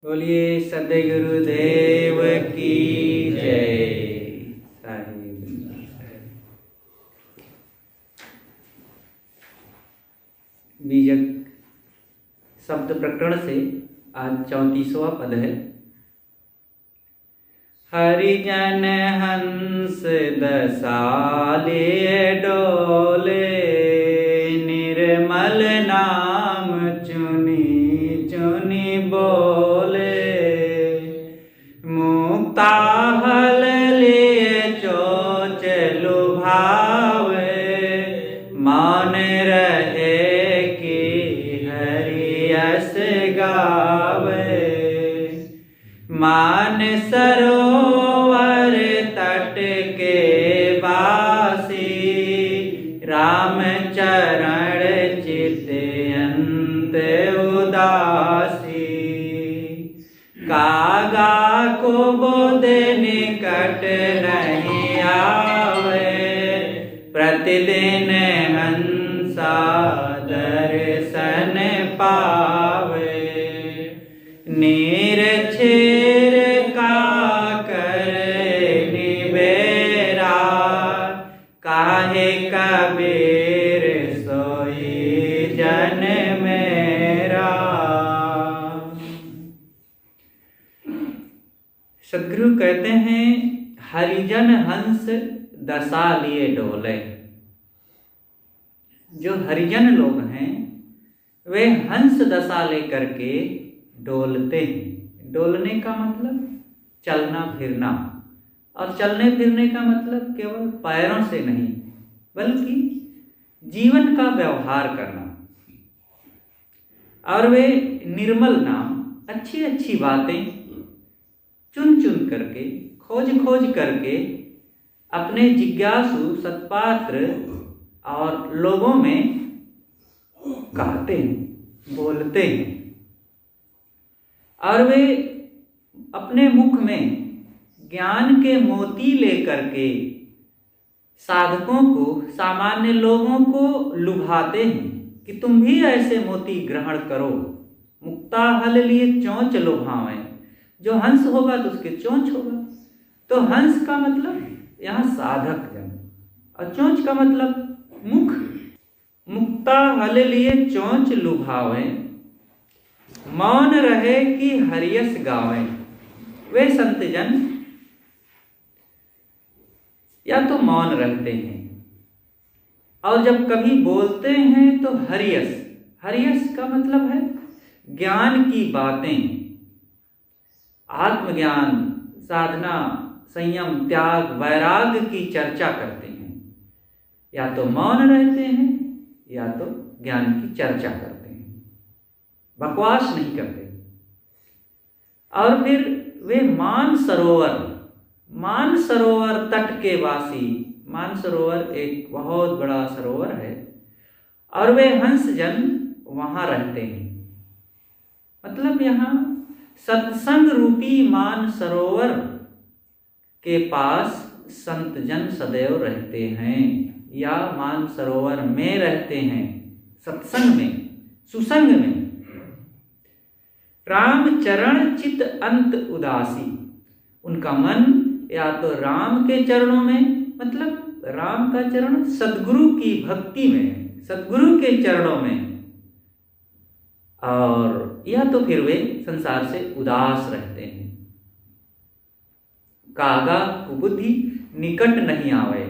बोलिए सदगुरुदेव की जय। बीजक शब्द प्रकरण से आज 34वां पद है। हरिजन हंस दसाले डोले, निर्मल नाम चुनी चुनी बोले। मुक्ता हल लिए चोच लुभावे, मान रहे कि हरि यस गावे। मान सरोवर तट के वासी, राम चरण चित अंत उदासी। कागा को बोध निकट नहीं आवे, प्रतिदिन हंसा दर्शन पावे। नीर छेर का करे निबेरा, काहे कबीर सोई जन मेरा। सद्गुरु कहते हैं हरिजन हंस दशा लिए डोले। जो हरिजन लोग हैं वे हंस दशा लेकर के डोलते हैं। डोलने का मतलब चलना फिरना, और चलने फिरने का मतलब केवल पैरों से नहीं बल्कि जीवन का व्यवहार करना। और वे निर्मल नाम, अच्छी अच्छी बातें चुन चुन करके, खोज खोज करके अपने जिज्ञासु सत्पात्र और लोगों में कहते हैं, बोलते हैं। और वे अपने मुख में ज्ञान के मोती लेकर के साधकों को, सामान्य लोगों को लुभाते हैं कि तुम भी ऐसे मोती ग्रहण करो। मुक्ता हल लिए चोंच लुभावें। जो हंस होगा तो उसके चोंच होगा। तो हंस का मतलब यहाँ साधक जन, और चोंच का मतलब मुख। मुक्ता हल लिए चोंच लुभावें, मौन रहे कि हरियस गावें। वे संत जन या तो मौन रहते हैं, और जब कभी बोलते हैं तो हरियस। हरियस का मतलब है ज्ञान की बातें, आत्मज्ञान, साधना, संयम, त्याग, वैराग्य की चर्चा करते हैं। या तो मौन रहते हैं या तो ज्ञान की चर्चा करते हैं, बकवास नहीं करते। और फिर वे मान सरोवर तट के वासी। मान सरोवर एक बहुत बड़ा सरोवर है, और वे हंस जन वहां रहते हैं। मतलब यहाँ सत्संग रूपी मान सरोवर के पास संत जन सदैव रहते हैं, या मान सरोवर में रहते हैं, सत्संग में, सुसंग में। राम चरण चित अंत उदासी। उनका मन या तो राम के चरणों में, मतलब राम का चरण सद्गुरु की भक्ति में, सद्गुरु के चरणों में, और या तो फिर वे संसार से उदास रहते हैं। कागा कुबुद्धि निकट नहीं आवे।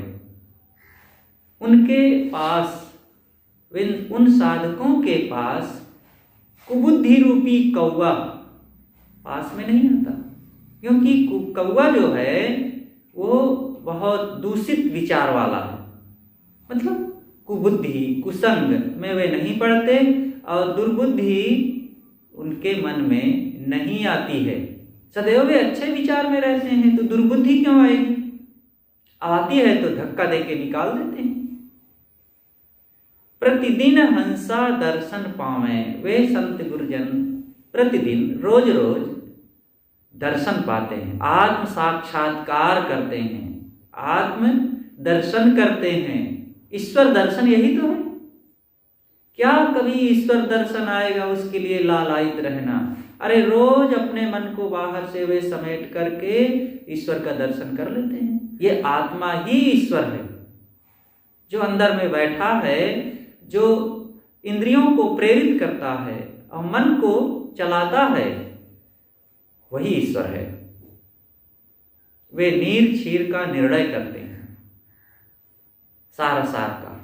उनके पास, उन साधकों के पास कुबुद्धि रूपी कौवा पास में नहीं आता, क्योंकि कौवा जो है वो बहुत दूषित विचार वाला है। मतलब कुबुद्धि, कुसंग में वे नहीं पड़ते, और दुर्बुद्धि उनके मन में नहीं आती है। सदैव वे अच्छे विचार में रहते हैं, तो दुर्बुद्धि क्यों आएगी? आती है तो धक्का देके निकाल देते हैं। प्रतिदिन हंसा दर्शन पावें। वे संत गुरुजन प्रतिदिन, रोज रोज दर्शन पाते हैं, आत्म साक्षात्कार करते हैं, आत्म दर्शन करते हैं। ईश्वर दर्शन यही तो है। क्या कभी ईश्वर दर्शन आएगा उसके लिए लालायित रहना? अरे रोज अपने मन को बाहर से वे समेट करके ईश्वर का दर्शन कर लेते हैं। ये आत्मा ही ईश्वर है, जो अंदर में बैठा है, जो इंद्रियों को प्रेरित करता है और मन को चलाता है, वही ईश्वर है। वे नीर क्षीर का निर्णय करते हैं, सार सार का,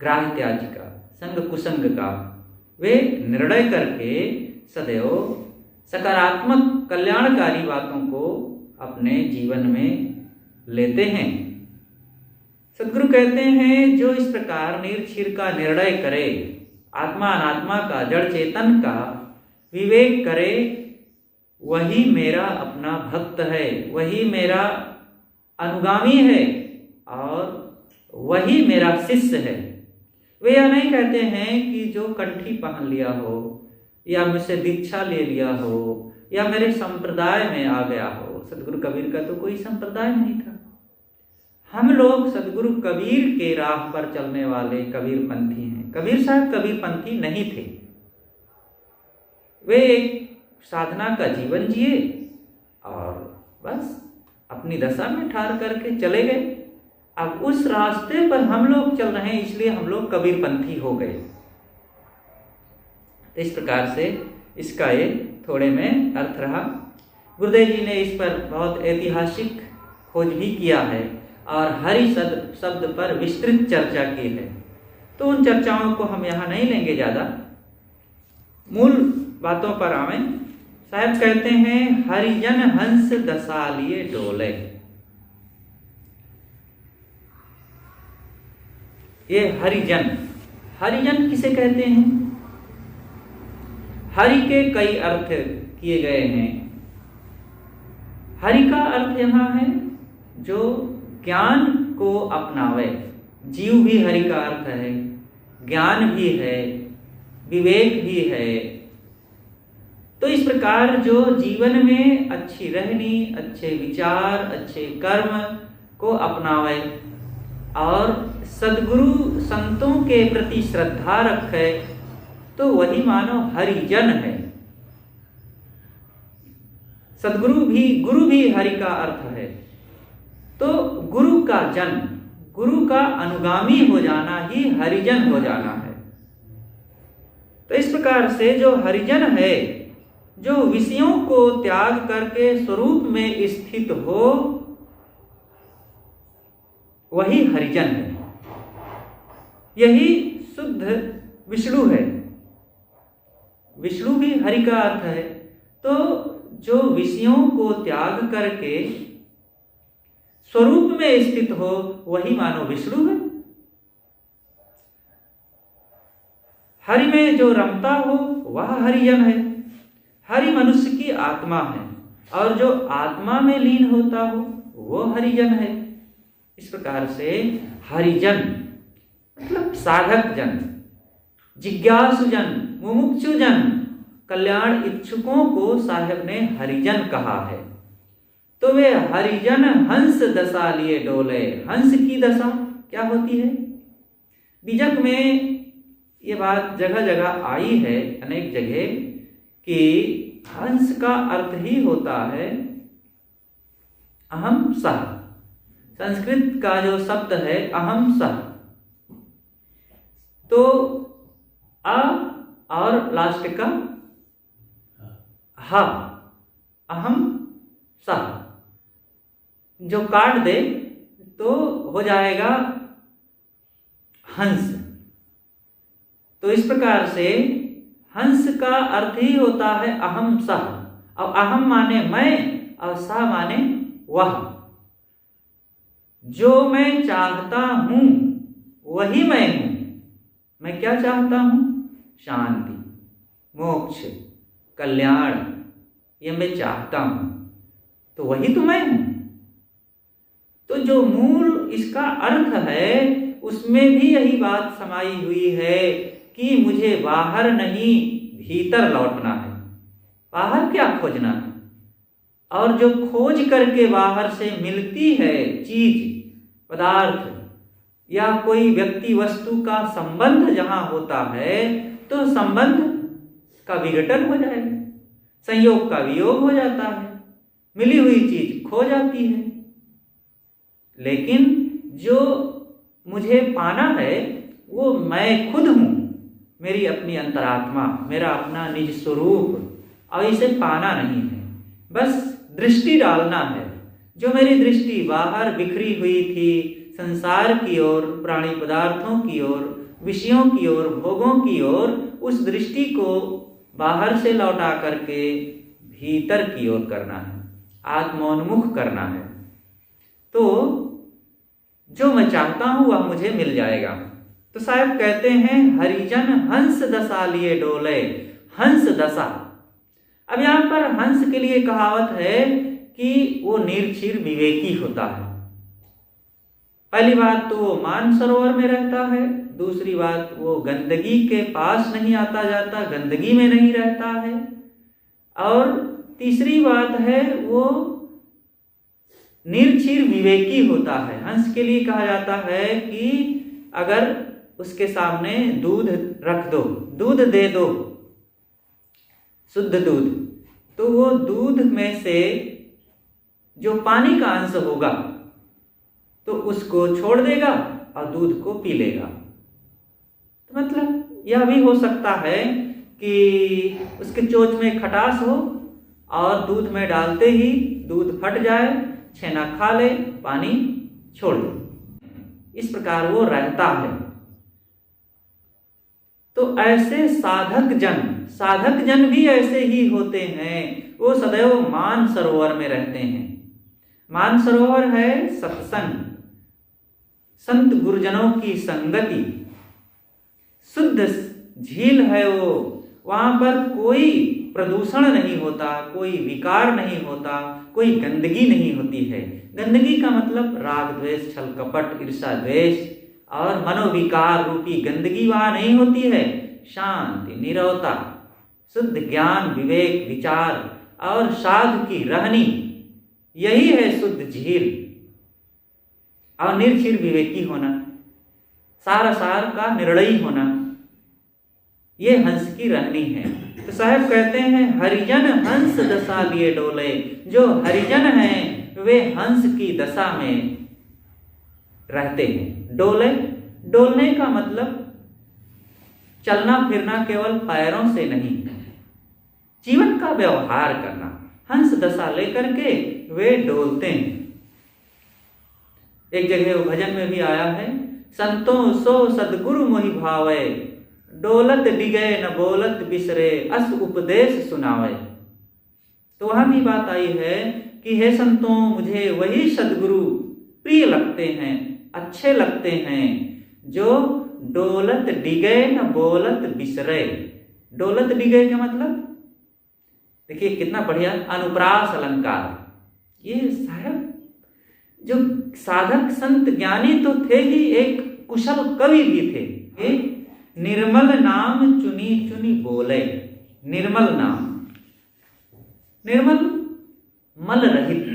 ग्राह्य त्याज्य का, संग कुसंग का वे निर्णय करके सदैव सकारात्मक कल्याणकारी बातों को अपने जीवन में लेते हैं। सद्गुरु कहते हैं, जो इस प्रकार निर्क्षीर का निर्णय करे, आत्मा अनात्मा का, जड़ चेतन का विवेक करे, वही मेरा अपना भक्त है, वही मेरा अनुगामी है और वही मेरा शिष्य है। वे यह नहीं कहते हैं कि जो कंठी पहन लिया हो या मुझसे दीक्षा ले लिया हो या मेरे संप्रदाय में आ गया हो। सदगुरु कबीर का तो कोई संप्रदाय नहीं था। हम लोग सदगुरु कबीर के राह पर चलने वाले कबीर पंथी हैं। कबीर साहब कबीर पंथी नहीं थे। वे एक साधना का जीवन जिए और बस अपनी दशा में ठार करके चले गए। अब उस रास्ते पर हम लोग चल रहे हैं, इसलिए हम लोग कबीर पंथी हो गए। इस प्रकार से इसका ये थोड़े में अर्थ रहा। गुरुदेव जी ने इस पर बहुत ऐतिहासिक खोज भी किया है और हरि शब्द पर विस्तृत चर्चा की है, तो उन चर्चाओं को हम यहाँ नहीं लेंगे ज़्यादा, मूल बातों पर आवें। साहब कहते हैं, हरिजन हंस दशा लिए डोले। ये हरिजन, हरिजन किसे कहते हैं? हरि के कई अर्थ किए गए हैं। हरि का अर्थ यहाँ है जो ज्ञान को अपनावे। जीव भी हरि का अर्थ है, ज्ञान भी है, विवेक भी है। तो इस प्रकार जो जीवन में अच्छी रहनी, अच्छे विचार, अच्छे कर्म को अपनावे और सद्गुरु संतों के प्रति श्रद्धा रखे, तो वही मानो हरिजन है। सद्गुरु भी, गुरु भी हरि का अर्थ है। तो गुरु का जन, गुरु का अनुगामी हो जाना ही हरिजन हो जाना है। तो इस प्रकार से जो हरिजन है, जो विषयों को त्याग करके स्वरूप में स्थित हो, वही हरिजन है। यही शुद्ध विष्णु है। विष्णु भी हरि का अर्थ है। तो जो विषयों को त्याग करके स्वरूप में स्थित हो, वही मानो विष्णु है। हरि में जो रमता हो, वह हरिजन है। हरि मनुष्य की आत्मा है और जो आत्मा में लीन होता हो, वो हरिजन है। इस प्रकार से हरिजन मतलब साधक जन, जिज्ञासु जन, मुमुक्षु जन, कल्याण इच्छुकों को साहब ने हरिजन कहा है। तो वे हरिजन हंस दशा लिए डोले। हंस की दशा क्या होती है? बीजक में ये बात जगह जगह आई है, अनेक जगह, कि हंस का अर्थ ही होता है अहम सह। संस्कृत का जो शब्द है अहम सह, तो अ और लास्ट का हा, अहम सह, जो काट दे तो हो जाएगा हंस। तो इस प्रकार से हंस का अर्थ ही होता है अहम सह। अब अहम माने मैं और सह माने वह। जो मैं चाहता हूं वही मैं हूं। मैं क्या चाहता हूं? शांति, मोक्ष, कल्याण, ये मैं चाहता हूं, तो वही तो मैं हूं। तो जो मूल इसका अर्थ है, उसमें भी यही बात समाई हुई है कि मुझे बाहर नहीं, भीतर लौटना है। बाहर क्या खोजना है? और जो खोज करके बाहर से मिलती है चीज, पदार्थ या कोई व्यक्ति वस्तु का संबंध जहां होता है, तो संबंध का विघटन हो जाएगा। संयोग का वियोग हो जाता है, मिली हुई चीज खो जाती है। लेकिन जो मुझे पाना है वो मैं खुद हूँ, मेरी अपनी अंतरात्मा, मेरा अपना निज स्वरूप, और इसे पाना नहीं है, बस दृष्टि डालना है। जो मेरी दृष्टि बाहर बिखरी हुई थी संसार की ओर, प्राणी पदार्थों की ओर, विषयों की ओर, भोगों की ओर, उस दृष्टि को बाहर से लौटा करके भीतर की ओर करना है, आत्मोन्मुख करना है। तो जो मैं चाहता हूं वह मुझे मिल जाएगा। तो साहब कहते हैं हरिजन हंस दशा लिए डोले, हंस दशा। अब यहां पर हंस के लिए कहावत है कि वो निर्क्षीर विवेकी होता है। पहली बात तो वो मानसरोवर में रहता है, दूसरी बात वो गंदगी के पास नहीं आता जाता, गंदगी में नहीं रहता है, और तीसरी बात है वो निर्क्षीर विवेकी होता है। हंस के लिए कहा जाता है कि अगर उसके सामने दूध रख दो, दूध दे दो, शुद्ध दूध, तो वो दूध में से जो पानी का अंश होगा तो उसको छोड़ देगा और दूध को पी लेगा। तो मतलब यह भी हो सकता है कि उसके चोंच में खटास हो और दूध में डालते ही दूध फट जाए, छेना खा ले, पानी छोड़ दे, इस प्रकार वो रहता है। तो ऐसे साधक जन भी ऐसे ही होते हैं, वो सदैव मान सरोवर में रहते हैं। मान सरोवर है सत्संग, संत गुरुजनों की संगति, शुद्ध झील है वो। वहां पर कोई प्रदूषण नहीं होता, कोई विकार नहीं होता, कोई गंदगी नहीं होती है। गंदगी का मतलब राग द्वेष, छल कपट, ईर्षा द्वेष और मनोविकार रूपी गंदगी वहां नहीं होती है। शांति, नीरवता, शुद्ध ज्ञान, विवेक, विचार और साधु की रहनी, यही है शुद्ध झील। और निर्क्षीर विवेकी होना, सार का निर्णयी होना, ये हंस की रहनी है। तो साहब कहते हैं हरिजन हंस दशा लिए डोले। जो हरिजन हैं वे हंस की दशा में रहते हैं। डोले, डोलने का मतलब चलना फिरना केवल पैरों से नहीं, जीवन का व्यवहार करना। हंस दशा लेकर के वे डोलते हैं। एक जगह भजन में भी आया है, संतों सो सदगुरु मोहि भावे, डोलत डिगे न बोलत बिसरे, अस उपदेश सुनावे। तो वहां भी बात आई है कि हे संतों, मुझे वही सदगुरु प्रिय लगते हैं, अच्छे लगते हैं, जो डोलत डिगे न बोलत बिसरे। डोलत डिगे का मतलब देखिए कितना बढ़िया अनुप्रास अलंकार। ये साहब जो साधक संत ज्ञानी तो थे ही, एक कुशल कवि भी थे। निर्मल नाम चुनी चुनी बोले। निर्मल नाम, निर्मल मल रहित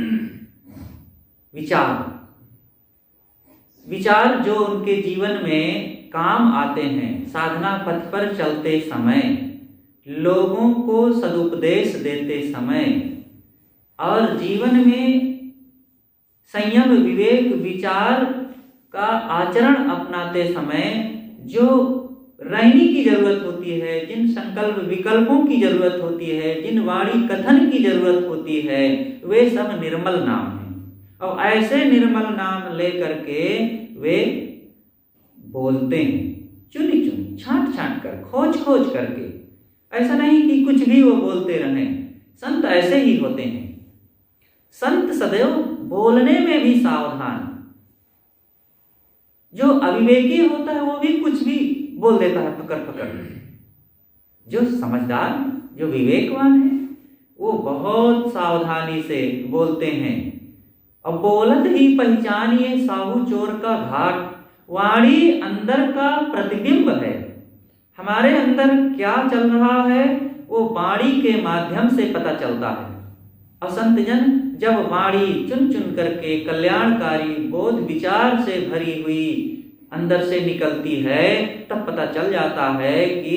विचार, विचार जो उनके जीवन में काम आते हैं। साधना पथ पर चलते समय, लोगों को सदुपदेश देते समय और जीवन में संयम, विवेक, विचार का आचरण अपनाते समय जो रहनी की जरूरत होती है, जिन संकल्प विकल्पों की जरूरत होती है, जिन वाणी कथन की जरूरत होती है, वे सब निर्मल नाम हैं। और ऐसे निर्मल नाम लेकर के वे बोलते हैं, चुनी चुनी, छांट छांट कर, खोज खोज करके। ऐसा नहीं कि कुछ भी वो बोलते रहें। संत ऐसे ही होते हैं। संत सदैव बोलने में भी सावधान। जो अविवेकी होता है वो भी कुछ भी बोल देता है पकड़ पकड़। जो समझदार, जो विवेकवान है, वो बहुत सावधानी से बोलते हैं। और बोलत ही पहचानिए साहू चोर का घाट। वाणी अंदर का प्रतिबिंब है। हमारे अंदर क्या चल रहा है वो वाणी के माध्यम से पता चलता है। और संतजन जब वाणी चुन चुन करके कल्याणकारी बोध विचार से भरी हुई अंदर से निकलती है, तब पता चल जाता है कि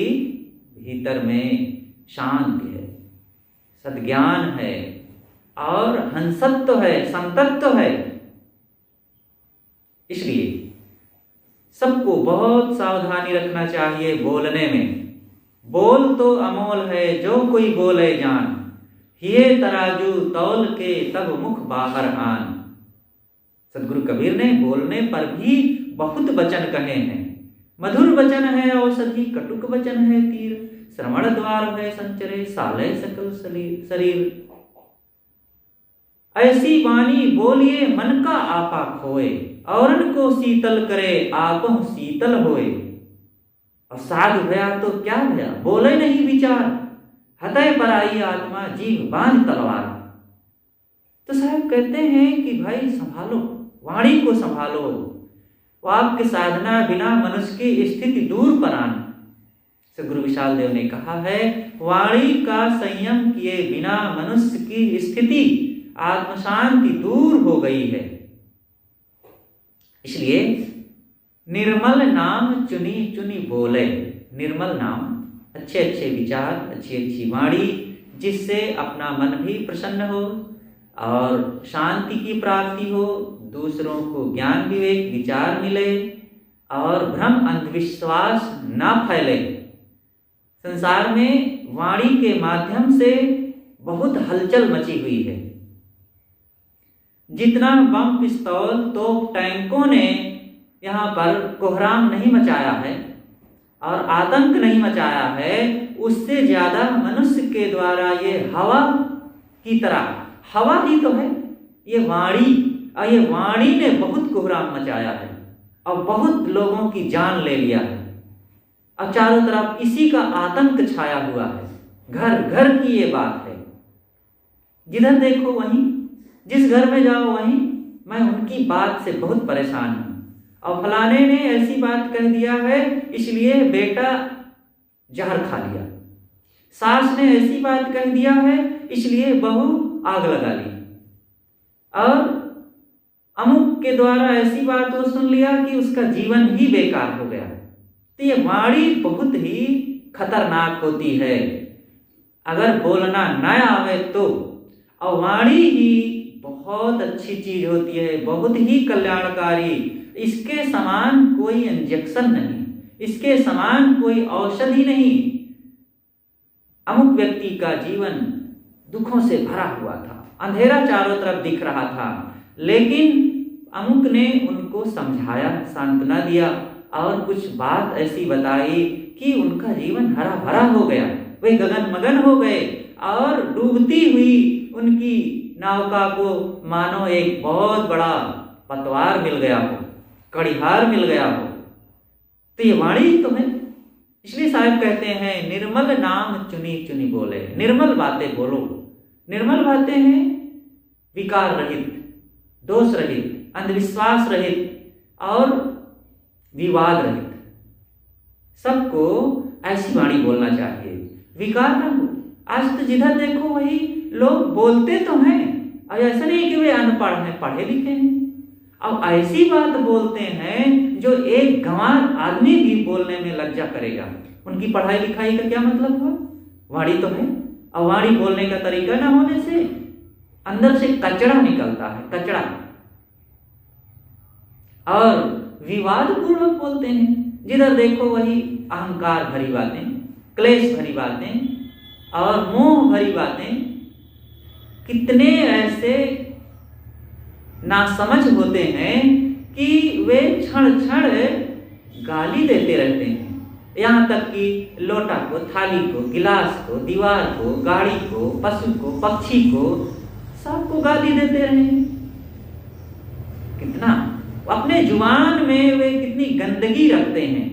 भीतर में शांति है, सद्ज्ञान है और हंसत्व है, संतत्व है। इसलिए सबको बहुत सावधानी रखना चाहिए बोलने में। बोल तो अमोल है जो कोई बोले जान, हिये तराजू तौल के तब मुख बाहर आन। सदगुरु कबीर ने बोलने पर भी बहुत वचन कहे हैं। मधुर वचन है औषधि, कटुक वचन है तीर, श्रवण द्वार है संचरे, सालय सकल शरीर। ऐसी वाणी बोलिए मन का आपा खोए, औरन को शीतल करे आपहु शीतल होए। और साध भया तो क्या भया, बोले नहीं विचार, हतय पराई आत्मा जीव बांध तलवार। तो साहब कहते हैं कि भाई संभालो, वाणी को संभालो। वाक की साधना बिना मनुष्य की स्थिति दूर परान। गुरु विशाल देव ने कहा है, वाणी का संयम किए बिना मनुष्य की स्थिति आत्म शांति दूर हो गई है। इसलिए निर्मल नाम चुनी चुनी बोले। निर्मल नाम, अच्छे अच्छे विचार, अच्छी अच्छी वाणी, जिससे अपना मन भी प्रसन्न हो और शांति की प्राप्ति हो, दूसरों को ज्ञान विवेक विचार मिले और भ्रम अंधविश्वास ना फैले। संसार में वाणी के माध्यम से बहुत हलचल मची हुई है। जितना बम पिस्तौल तोप टैंकों ने यहाँ पर कोहराम नहीं मचाया है और आतंक नहीं मचाया है, उससे ज्यादा मनुष्य के द्वारा ये हवा की तरह, हवा ही तो है ये वाणी, और ये वाणी ने बहुत कोहराम मचाया है और बहुत लोगों की जान ले लिया है। और चारों तरफ इसी का आतंक छाया हुआ है। घर घर की ये बात है, जिधर देखो वहीं, जिस घर में जाओ वहीं मैं उनकी बात से बहुत परेशान हूं। और फलाने ने ऐसी बात कह दिया है इसलिए बेटा जहर खा लिया, सास ने ऐसी बात कह दिया है इसलिए बहू आग लगा ली, और अमुक के द्वारा ऐसी बात वो सुन लिया कि उसका जीवन ही बेकार हो गया। तो ये वाणी बहुत ही खतरनाक होती है अगर बोलना न आवे तो। और वाणी ही बहुत अच्छी चीज होती है, बहुत ही कल्याणकारी। इसके समान कोई इंजेक्शन नहीं, इसके समान कोई औषधि नहीं। अमुक व्यक्ति का जीवन दुखों से भरा हुआ था, अंधेरा चारों तरफ दिख रहा था, लेकिन अमुक ने उनको समझाया, सांत्वना दिया और कुछ बात ऐसी बताई कि उनका जीवन हरा भरा हो गया। वे गगन मगन हो गए और डूबती हुई उनकी नौका को मानो एक बहुत बड़ा पतवार मिल गया हो, कड़िहार मिल गया हो। तो ये वाणी तो है। इसलिए साहब कहते हैं निर्मल नाम चुनी चुनी बोले। निर्मल बातें बोलो। निर्मल बातें हैं विकार रहित, दोष रहित, अंधविश्वास रहित और विवाद रहित। सबको ऐसी वाणी बोलना चाहिए, विकार ना हो। आज तो जिधर देखो वही लोग बोलते तो हैं, और ऐसा नहीं कि वे अनपढ़ हैं, पढ़े लिखे हैं, अब ऐसी बात बोलते हैं जो एक गंवार आदमी भी बोलने में लज्जा करेगा। उनकी पढ़ाई लिखाई का क्या मतलब हुआ? वाणी तो है, और वाणी बोलने का तरीका ना होने से अंदर से कचरा निकलता है, कचरा। और विवाद पूर्वक बोलते हैं, जिधर देखो वही अहंकार भरी बातें, क्लेश भरी बातें और मोह भरी बातें। कितने ऐसे नासमझ होते हैं कि वे क्षण क्षण गाली देते रहते हैं, यहाँ तक कि लोटा को, थाली को, गिलास को, दीवार को, गाड़ी को, पशु को, पक्षी को, सबको गाली देते रहे। कितना अपने जुबान में वे कितनी गंदगी रखते हैं।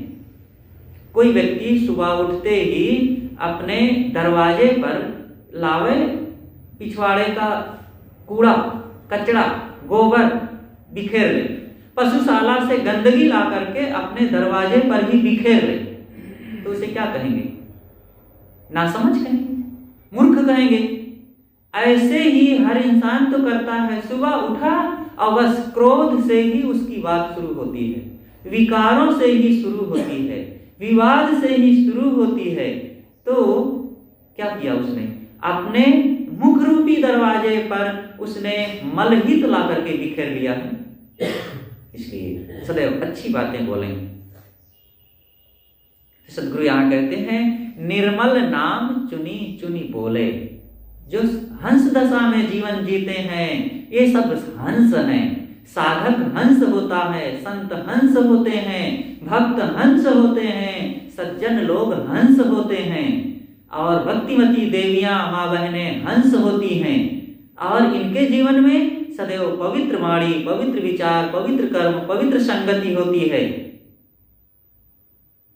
कोई व्यक्ति सुबह उठते ही अपने दरवाजे पर लावे पिछवाड़े का कूड़ा, कचरा, गोबर बिखेर ले, पशुशाला से गंदगी ला करके अपने दरवाजे पर ही बिखेर ले, तो उसे क्या कहेंगे? नासमझ कहेंगे, मूर्ख कहेंगे। ऐसे ही हर इंसान तो करता है। सुबह उठा और बस क्रोध से ही उसकी बात शुरू होती है, विकारों से ही शुरू होती है, विवाद से ही शुरू होती है। तो क्या किया उसने? अपने दरवाजे पर उसने मल ही तो ला करके बिखेर लिया है। इसलिए सदैव अच्छी बातें बोलें। सदगुरु यहाँ कहते हैं निर्मल नाम चुनी चुनी बोले। जो हंस दशा में जीवन जीते हैं ये सब हंस हैं। साधक हंस होता है, संत हंस होते हैं, भक्त हंस होते हैं, सज्जन लोग हंस होते हैं, और भक्तिमती देवियां माँ बहनें हंस होती हैं। और इनके जीवन में सदैव पवित्र वाणी, पवित्र विचार, पवित्र कर्म, पवित्र संगति होती है।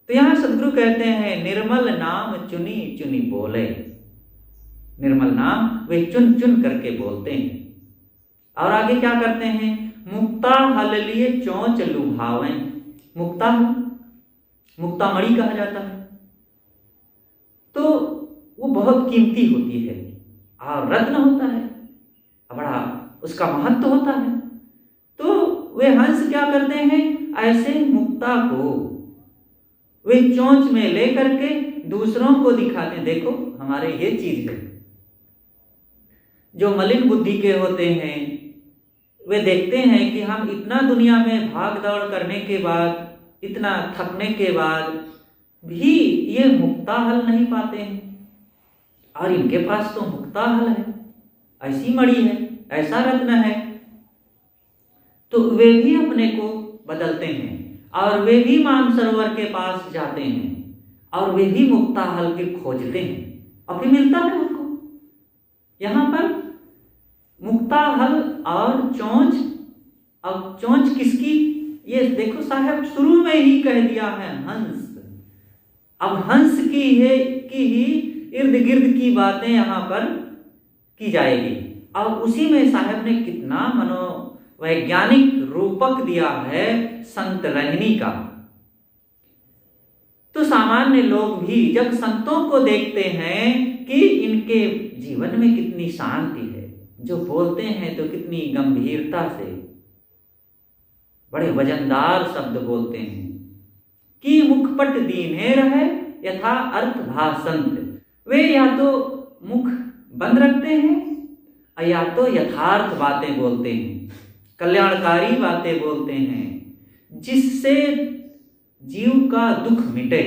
तो यहां सदगुरु कहते हैं निर्मल नाम चुनी चुनी बोले। निर्मल नाम वे चुन चुन करके बोलते हैं। और आगे क्या करते हैं? मुक्ता हल लिए चौंच लुभावें। मुक्ता, मुक्तामणि कहा जाता है, तो वो बहुत कीमती होती है और रत्न होता है, बड़ा उसका महत्व होता है। तो वे हंस क्या करते हैं? ऐसे मुक्ता को वे चोंच में ले करके दूसरों को दिखाते हैं, देखो हमारे ये चीज है। जो मलिन बुद्धि के होते हैं वे देखते हैं कि हम इतना दुनिया में भाग दौड़ करने के बाद, इतना थकने के बाद भी ये मुक्ता हल नहीं पाते हैं, और इनके पास तो मुक्ता हल है, ऐसी मणि है, ऐसा रत्न है। तो वे भी अपने को बदलते हैं और वे भी मानसरोवर के पास जाते हैं और वे भी मुक्ता हल के खोजते हैं और फिर मिलता है उनको। यहां पर मुक्ता हल और चोंच, अब चोंच किसकी? ये देखो साहब शुरू में ही कह दिया है हंस। अब हंस की ही इर्द गिर्द की बातें यहां पर की जाएगी, और उसी में साहब ने कितना मनोवैज्ञानिक रूपक दिया है संत रहनी का। तो सामान्य लोग भी जब संतों को देखते हैं कि इनके जीवन में कितनी शांति है, जो बोलते हैं तो कितनी गंभीरता से बड़े वजनदार शब्द बोलते हैं कि मुखपट दीने रहे यथा अर्थ भाषंत। वे या तो मुख बंद रखते हैं या तो यथार्थ बातें बोलते हैं, कल्याणकारी बातें बोलते हैं, जिससे जीव का दुख मिटे।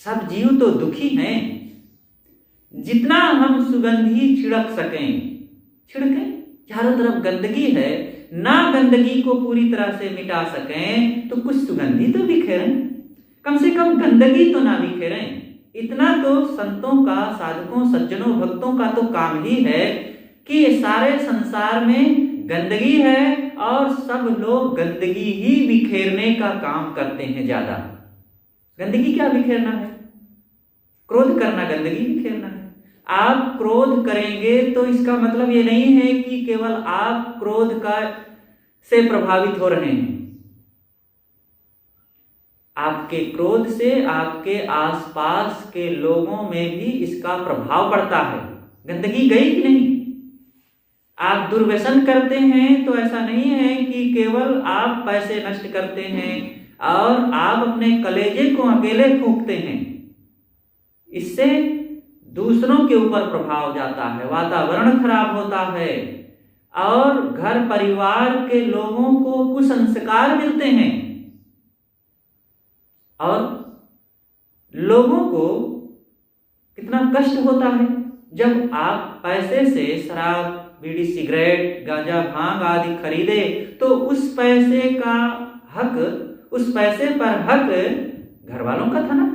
सब जीव तो दुखी हैं, जितना हम सुगंधी छिड़क सकें छिड़कें। चारों तरफ गंदगी है, ना गंदगी को पूरी तरह से मिटा सकें तो कुछ सुगंधी तो बिखेरें, कम से कम गंदगी तो ना बिखेरें। इतना तो संतों का, साधकों, सज्जनों, भक्तों का तो काम ही है कि सारे संसार में गंदगी है और सब लोग गंदगी ही बिखेरने का काम करते हैं। ज्यादा गंदगी क्या बिखेरना है? क्रोध करना गंदगी बिखेरना है। आप क्रोध करेंगे तो इसका मतलब ये नहीं है कि केवल आप क्रोध का से प्रभावित हो रहे हैं। आपके क्रोध से आपके आसपास के लोगों में भी इसका प्रभाव पड़ता है। गंदगी गई कि नहीं? आप दुर्व्यसन करते हैं तो ऐसा नहीं है कि केवल आप पैसे नष्ट करते हैं और आप अपने कलेजे को अकेले फूंकते हैं। इससे दूसरों के ऊपर प्रभाव जाता है, वातावरण खराब होता है और घर परिवार के लोगों को कुसंस्कार मिलते हैं और लोगों को कितना कष्ट होता है जब आप पैसे से शराब, बीड़ी, सिगरेट, गांजा, भांग आदि खरीदे तो उस पैसे का हक, उस पैसे पर हक घर वालों का था ना।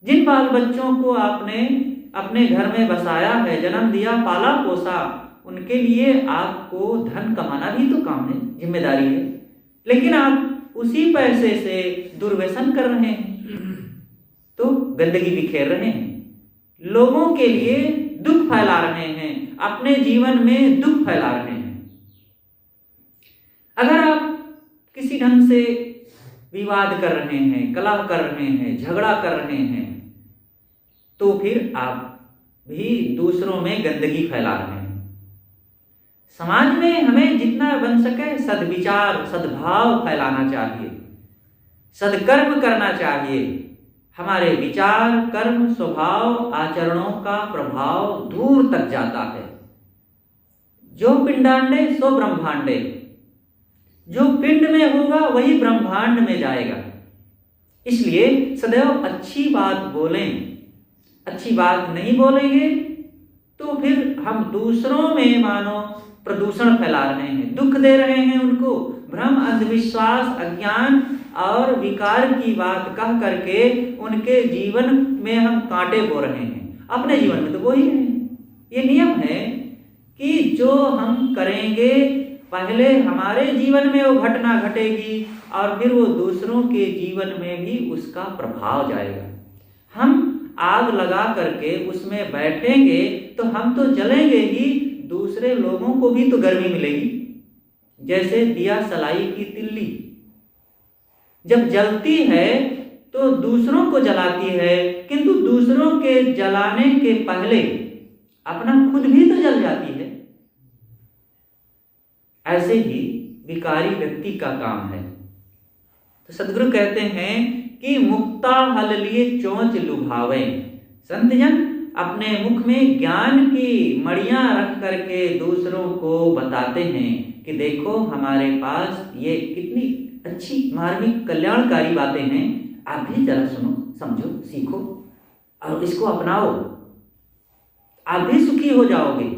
जिन बाल बच्चों को आपने अपने घर में बसाया है, जन्म दिया, पाला पोसा, उनके लिए आपको धन कमाना भी तो काम है, जिम्मेदारी है। लेकिन आप उसी पैसे से दुर्व्यसन कर रहे हैं, तो गंदगी बिखेर रहे हैं, लोगों के लिए दुख फैला रहे हैं, अपने जीवन में दुख फैला रहे हैं। अगर आप किसी ढंग से विवाद कर रहे हैं, कलह कर रहे हैं, झगड़ा कर रहे हैं, तो फिर आप भी दूसरों में गंदगी फैला रहे हैं। समाज में हमें जितना बन सके सद्विचार, सद्भाव फैलाना चाहिए, सद्कर्म करना चाहिए, हमारे विचार, कर्म, स्वभाव, आचरणों का प्रभाव दूर तक जाता है। जो पिंडांडे सो ब्रह्मांडे, जो पिंड में होगा वही ब्रह्मांड में जाएगा। इसलिए सदैव अच्छी बात बोलें। अच्छी बात नहीं बोलेंगे तो फिर हम दूसरों में मानो प्रदूषण फैला रहे हैं, दुख दे रहे हैं उनको। भ्रम, अंधविश्वास, अज्ञान और विकार की बात कह करके उनके जीवन में हम कांटे बो रहे हैं। अपने जीवन में तो वो ही है। ये नियम है कि जो हम करेंगे पहले हमारे जीवन में वो घटना घटेगी और फिर वो दूसरों के जीवन में भी उसका प्रभाव जाएगा। हम आग लगा करके उसमें बैठेंगे तो हम तो जलेंगे ही, दूसरे लोगों को भी तो गर्मी मिलेगी। जैसे दिया सलाई की तिल्ली जब जलती है तो दूसरों को जलाती है, किंतु दूसरों के जलाने के पहले अपना खुद भी तो जल जाती है। ऐसे ही विकारी व्यक्ति का काम है। तो सदगुरु कहते हैं कि मुक्ता हल लिए चोंच लुभावे। संतजन अपने मुख में ज्ञान की मड़ियां रख करके दूसरों को बताते हैं कि देखो हमारे पास ये कितनी अच्छी मार्मिक कल्याणकारी बातें हैं, आप भी जरा सुनो, समझो, सीखो और इसको अपनाओ, आप भी सुखी हो जाओगे।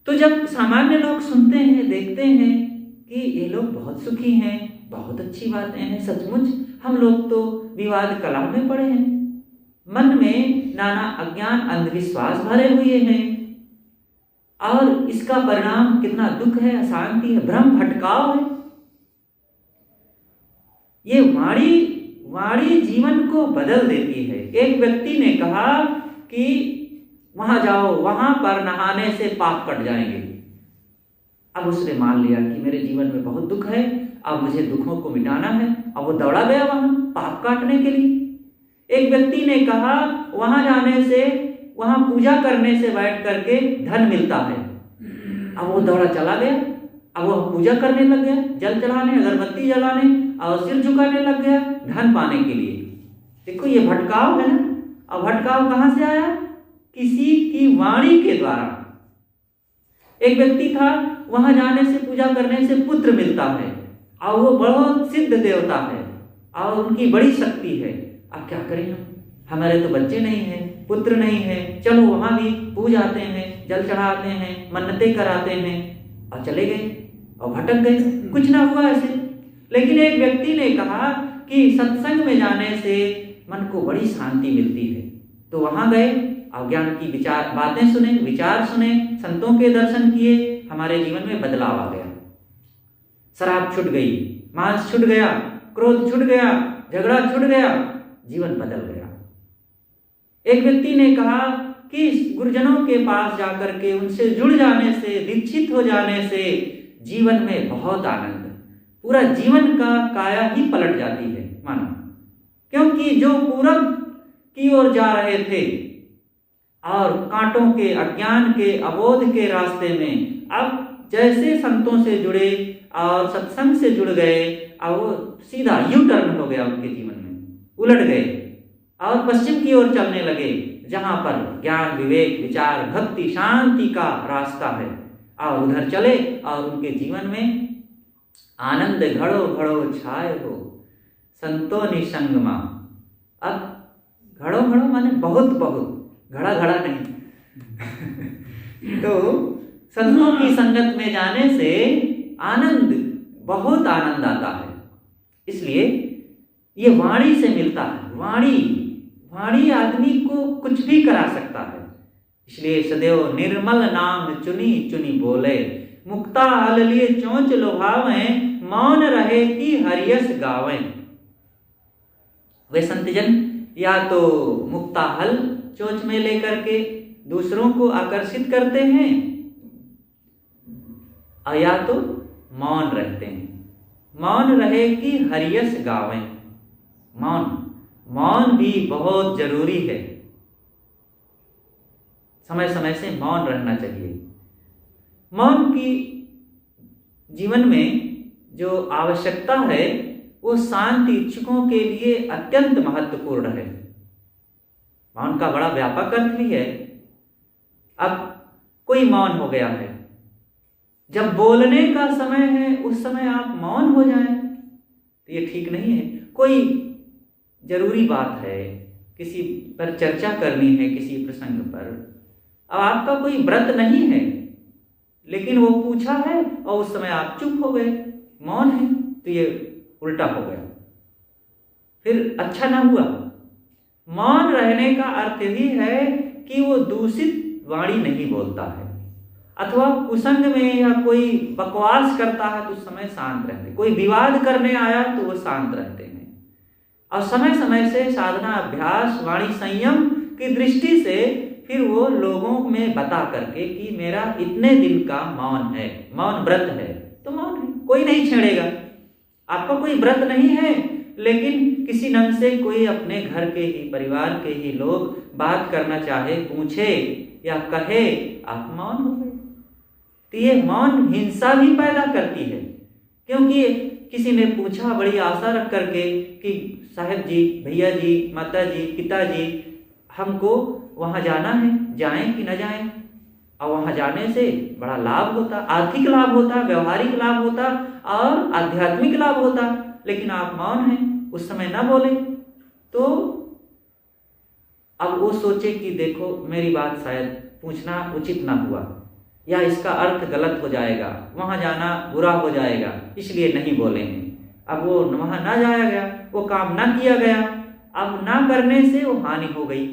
तो जब सामान्य लोग सुनते हैं, देखते हैं कि ये लोग बहुत सुखी हैं, बहुत अच्छी बातें हैं, सचमुच हम लोग तो विवाद कलह में पड़े हैं, मन में नाना अज्ञान, अंधविश्वास भरे हुए हैं और इसका परिणाम कितना दुख है, अशांति है, भ्रम भटकाव है। ये वाणी जीवन को बदल देती है। एक व्यक्ति ने कहा कि वहां जाओ, वहां पर नहाने से पाप कट जाएंगे। अब उसने मान लिया कि मेरे जीवन में बहुत दुख है, अब मुझे दुखों को मिटाना है। अब वो दौड़ा गया वहां पाप काटने के लिए। एक व्यक्ति ने कहा वहां जाने से, वहां पूजा करने से बैठ करके धन मिलता है। अब वो दौड़ा चला गया, अब वो पूजा करने लग गया, जल चढ़ाने, अगरबत्ती जलाने और सिर झुकाने लग गया धन पाने के लिए। देखो ये भटकाव है ना। अब भटकाव कहां से आया? किसी की वाणी के द्वारा। एक व्यक्ति था, वहां जाने से, पूजा करने से पुत्र मिलता है और वो बहुत सिद्ध देवता है और उनकी बड़ी शक्ति है। अब क्या करें हम, हमारे तो बच्चे नहीं हैं, पुत्र नहीं है, चलो वहां भी पूजा आते हैं, जल चढ़ाते हैं, मन्नतें कराते हैं और चले गए और भटक गए, कुछ ना हुआ ऐसे। लेकिन एक व्यक्ति ने कहा कि सत्संग में जाने से मन को बड़ी शांति मिलती है, तो वहां गए और ज्ञान की विचार बातें सुने, विचार सुने, संतों के दर्शन किए, हमारे जीवन में बदलाव आ गया। शराब छूट गई, मांस छूट गया, क्रोध छूट गया, झगड़ा छूट गया, जीवन बदल गया। एक व्यक्ति ने कहा कि गुरुजनों के पास जाकर के उनसे जुड़ जाने से, दीक्षित हो जाने से जीवन में बहुत आनंद, पूरा जीवन का काया ही पलट जाती है मानो। क्योंकि जो पूरब की ओर जा रहे थे और कांटों के, अज्ञान के, अबोध के रास्ते में, अब जैसे संतों से जुड़े और सत्संग से जुड़ गए और वो सीधा यू टर्न हो गया उनके जीवन में, उलट गए और पश्चिम की ओर चलने लगे, जहां पर ज्ञान, विवेक, विचार, भक्ति, शांति का रास्ता है। और उधर चले और उनके जीवन में आनंद घड़ो घड़ो छाए हो, संतो निसंगमा। अब घड़ो घड़ो माने बहुत बहुत, घड़ा घड़ा नहीं। तो संतों की संगत में जाने से आनंद, बहुत आनंद आता है। इसलिए ये वाणी से मिलता है। वाणी आदमी को कुछ भी करा सकता है। इसलिए सदैव निर्मल नाम चुनी चुनी बोले, मुक्ता हल लिए चोंच लोभावें, मौन रहे कि हरियस गावें। वे संतजन या तो मुक्ता हल चोंच में लेकर के दूसरों को आकर्षित करते हैं और या तो मौन रहते हैं। मौन रहे कि हरियस गावें। मौन भी बहुत जरूरी है। समय समय से मौन रहना चाहिए। मौन की जीवन में जो आवश्यकता है वो शांति इच्छुकों के लिए अत्यंत महत्वपूर्ण है। मौन का बड़ा व्यापक अर्थ भी है। अब कोई मौन हो गया है, जब बोलने का समय है उस समय आप मौन हो जाएं तो ये ठीक नहीं है। कोई जरूरी बात है, किसी पर चर्चा करनी है, किसी प्रसंग पर, अब आपका कोई व्रत नहीं है लेकिन वो पूछा है और उस समय आप चुप हो गए, मौन है, तो ये उल्टा हो गया, फिर अच्छा ना हुआ। मौन रहने का अर्थ भी है कि वो दूषित वाणी नहीं बोलता है, अथवा कुसंग में या कोई बकवास करता है तो उस समय शांत रहते, कोई विवाद करने आया तो वो शांत रहते हैं। और समय समय से साधना, अभ्यास, वाणी संयम की दृष्टि से फिर वो लोगों में बता करके कि मेरा इतने दिन का मौन है, मौन व्रत है, तो मौन है, कोई नहीं छेड़ेगा। आपका कोई व्रत नहीं है लेकिन किसी ढंग से कोई अपने घर के ही, परिवार के ही लोग बात करना चाहे, पूछे या कहे, आप मौन हो गए, तो ये मौन हिंसा भी पैदा करती है। क्योंकि किसी ने पूछा बड़ी आशा रख करके कि साहब जी, भैया जी, माता जी, पिताजी, हमको वहाँ जाना है, जाएं कि न जाएं। और वहाँ जाने से बड़ा लाभ होता, आर्थिक लाभ होता, व्यवहारिक लाभ होता और आध्यात्मिक लाभ होता, लेकिन आप मौन हैं, उस समय ना बोले तो अब वो सोचे कि देखो मेरी बात शायद पूछना उचित ना हुआ, या इसका अर्थ गलत हो जाएगा, वहाँ जाना बुरा हो जाएगा, इसलिए नहीं बोले हैं। अब वो वहाँ ना जाया गया, वो काम ना किया गया, अब ना करने से वो हानि हो गई।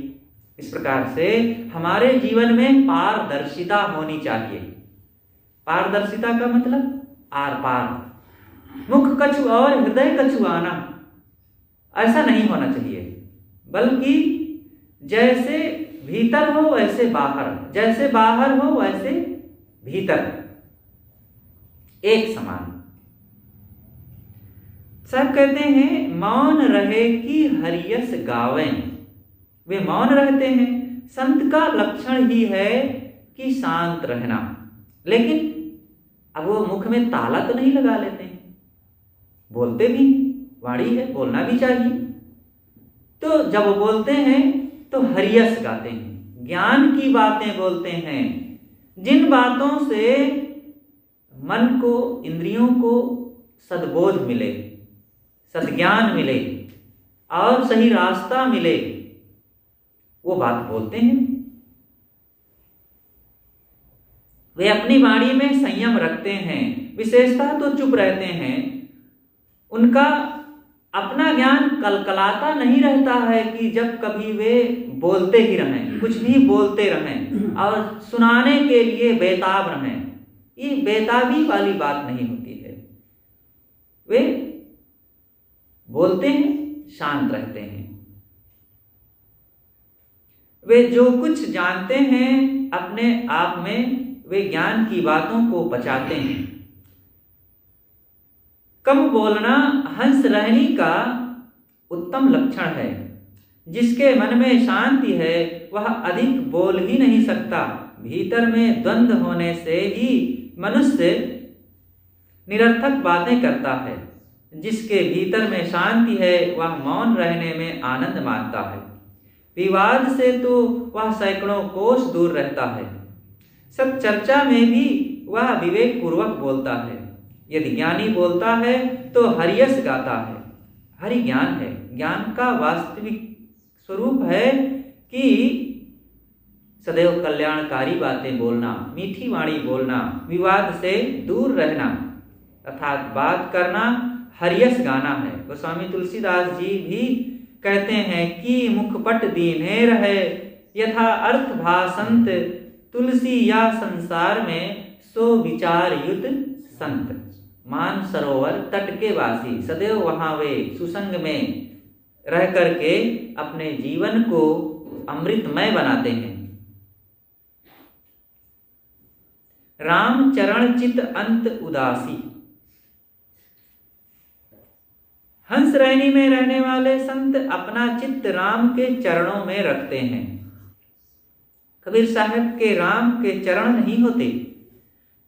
इस प्रकार से हमारे जीवन में पारदर्शिता होनी चाहिए। पारदर्शिता का मतलब आर पार, मुख कछु और हृदय कछु आना, ऐसा नहीं होना चाहिए, बल्कि जैसे भीतर हो वैसे बाहर, जैसे बाहर हो वैसे भीतर, एक समान। सब कहते हैं मौन रहे कि हरियस गावें, वे मौन रहते हैं। संत का लक्षण ही है कि शांत रहना, लेकिन अब वो मुख में ताला तो नहीं लगा लेते हैं, बोलते भी, वाणी है, बोलना भी चाहिए। तो जब वो बोलते हैं तो हरियस गाते हैं, ज्ञान की बातें बोलते हैं, जिन बातों से मन को, इंद्रियों को सद्बोध मिले, सद्ज्ञान मिले और सही रास्ता मिले, वो बात बोलते हैं। वे अपनी वाणी में संयम रखते हैं, विशेषतः तो चुप रहते हैं। उनका अपना ज्ञान कलकलाता नहीं रहता है कि जब कभी वे बोलते ही रहें, कुछ भी बोलते रहें और सुनाने के लिए बेताब रहें, ये बेताबी वाली बात नहीं होती है। वे बोलते हैं, शांत रहते हैं। वे जो कुछ जानते हैं अपने आप में, वे ज्ञान की बातों को बचाते हैं। कम बोलना हंस रहनी का उत्तम लक्षण है। जिसके मन में शांति है वह अधिक बोल ही नहीं सकता। भीतर में द्वंद्व होने से ही मनुष्य निरर्थक बातें करता है। जिसके भीतर में शांति है वह मौन रहने में आनंद मानता है। विवाद से तो वह सैकड़ों कोस दूर रहता है। सब चर्चा में भी वह विवेक पूर्वक बोलता है। यदि ज्ञानी बोलता है तो हरियस गाता है। हरि ज्ञान है। ज्ञान का वास्तविक स्वरूप है कि सदैव कल्याणकारी बातें बोलना, मीठी वाणी बोलना, विवाद से दूर रहना, अर्थात बात करना, हरियस गाना है। गोस्वामी तुलसीदास जी भी कहते हैं कि मुखपट दीने रहे यथा अर्थ भासंत, तुलसी या संसार में सो विचार युत संत। मान सरोवर तट के वासी सदैव वहां वे सुसंग में रह करके अपने जीवन को अमृतमय बनाते हैं। राम चरण चित अंत उदासी। हंस रहनी में रहने वाले संत अपना चित्त राम के चरणों में रखते हैं। कबीर साहब के राम के चरण नहीं होते।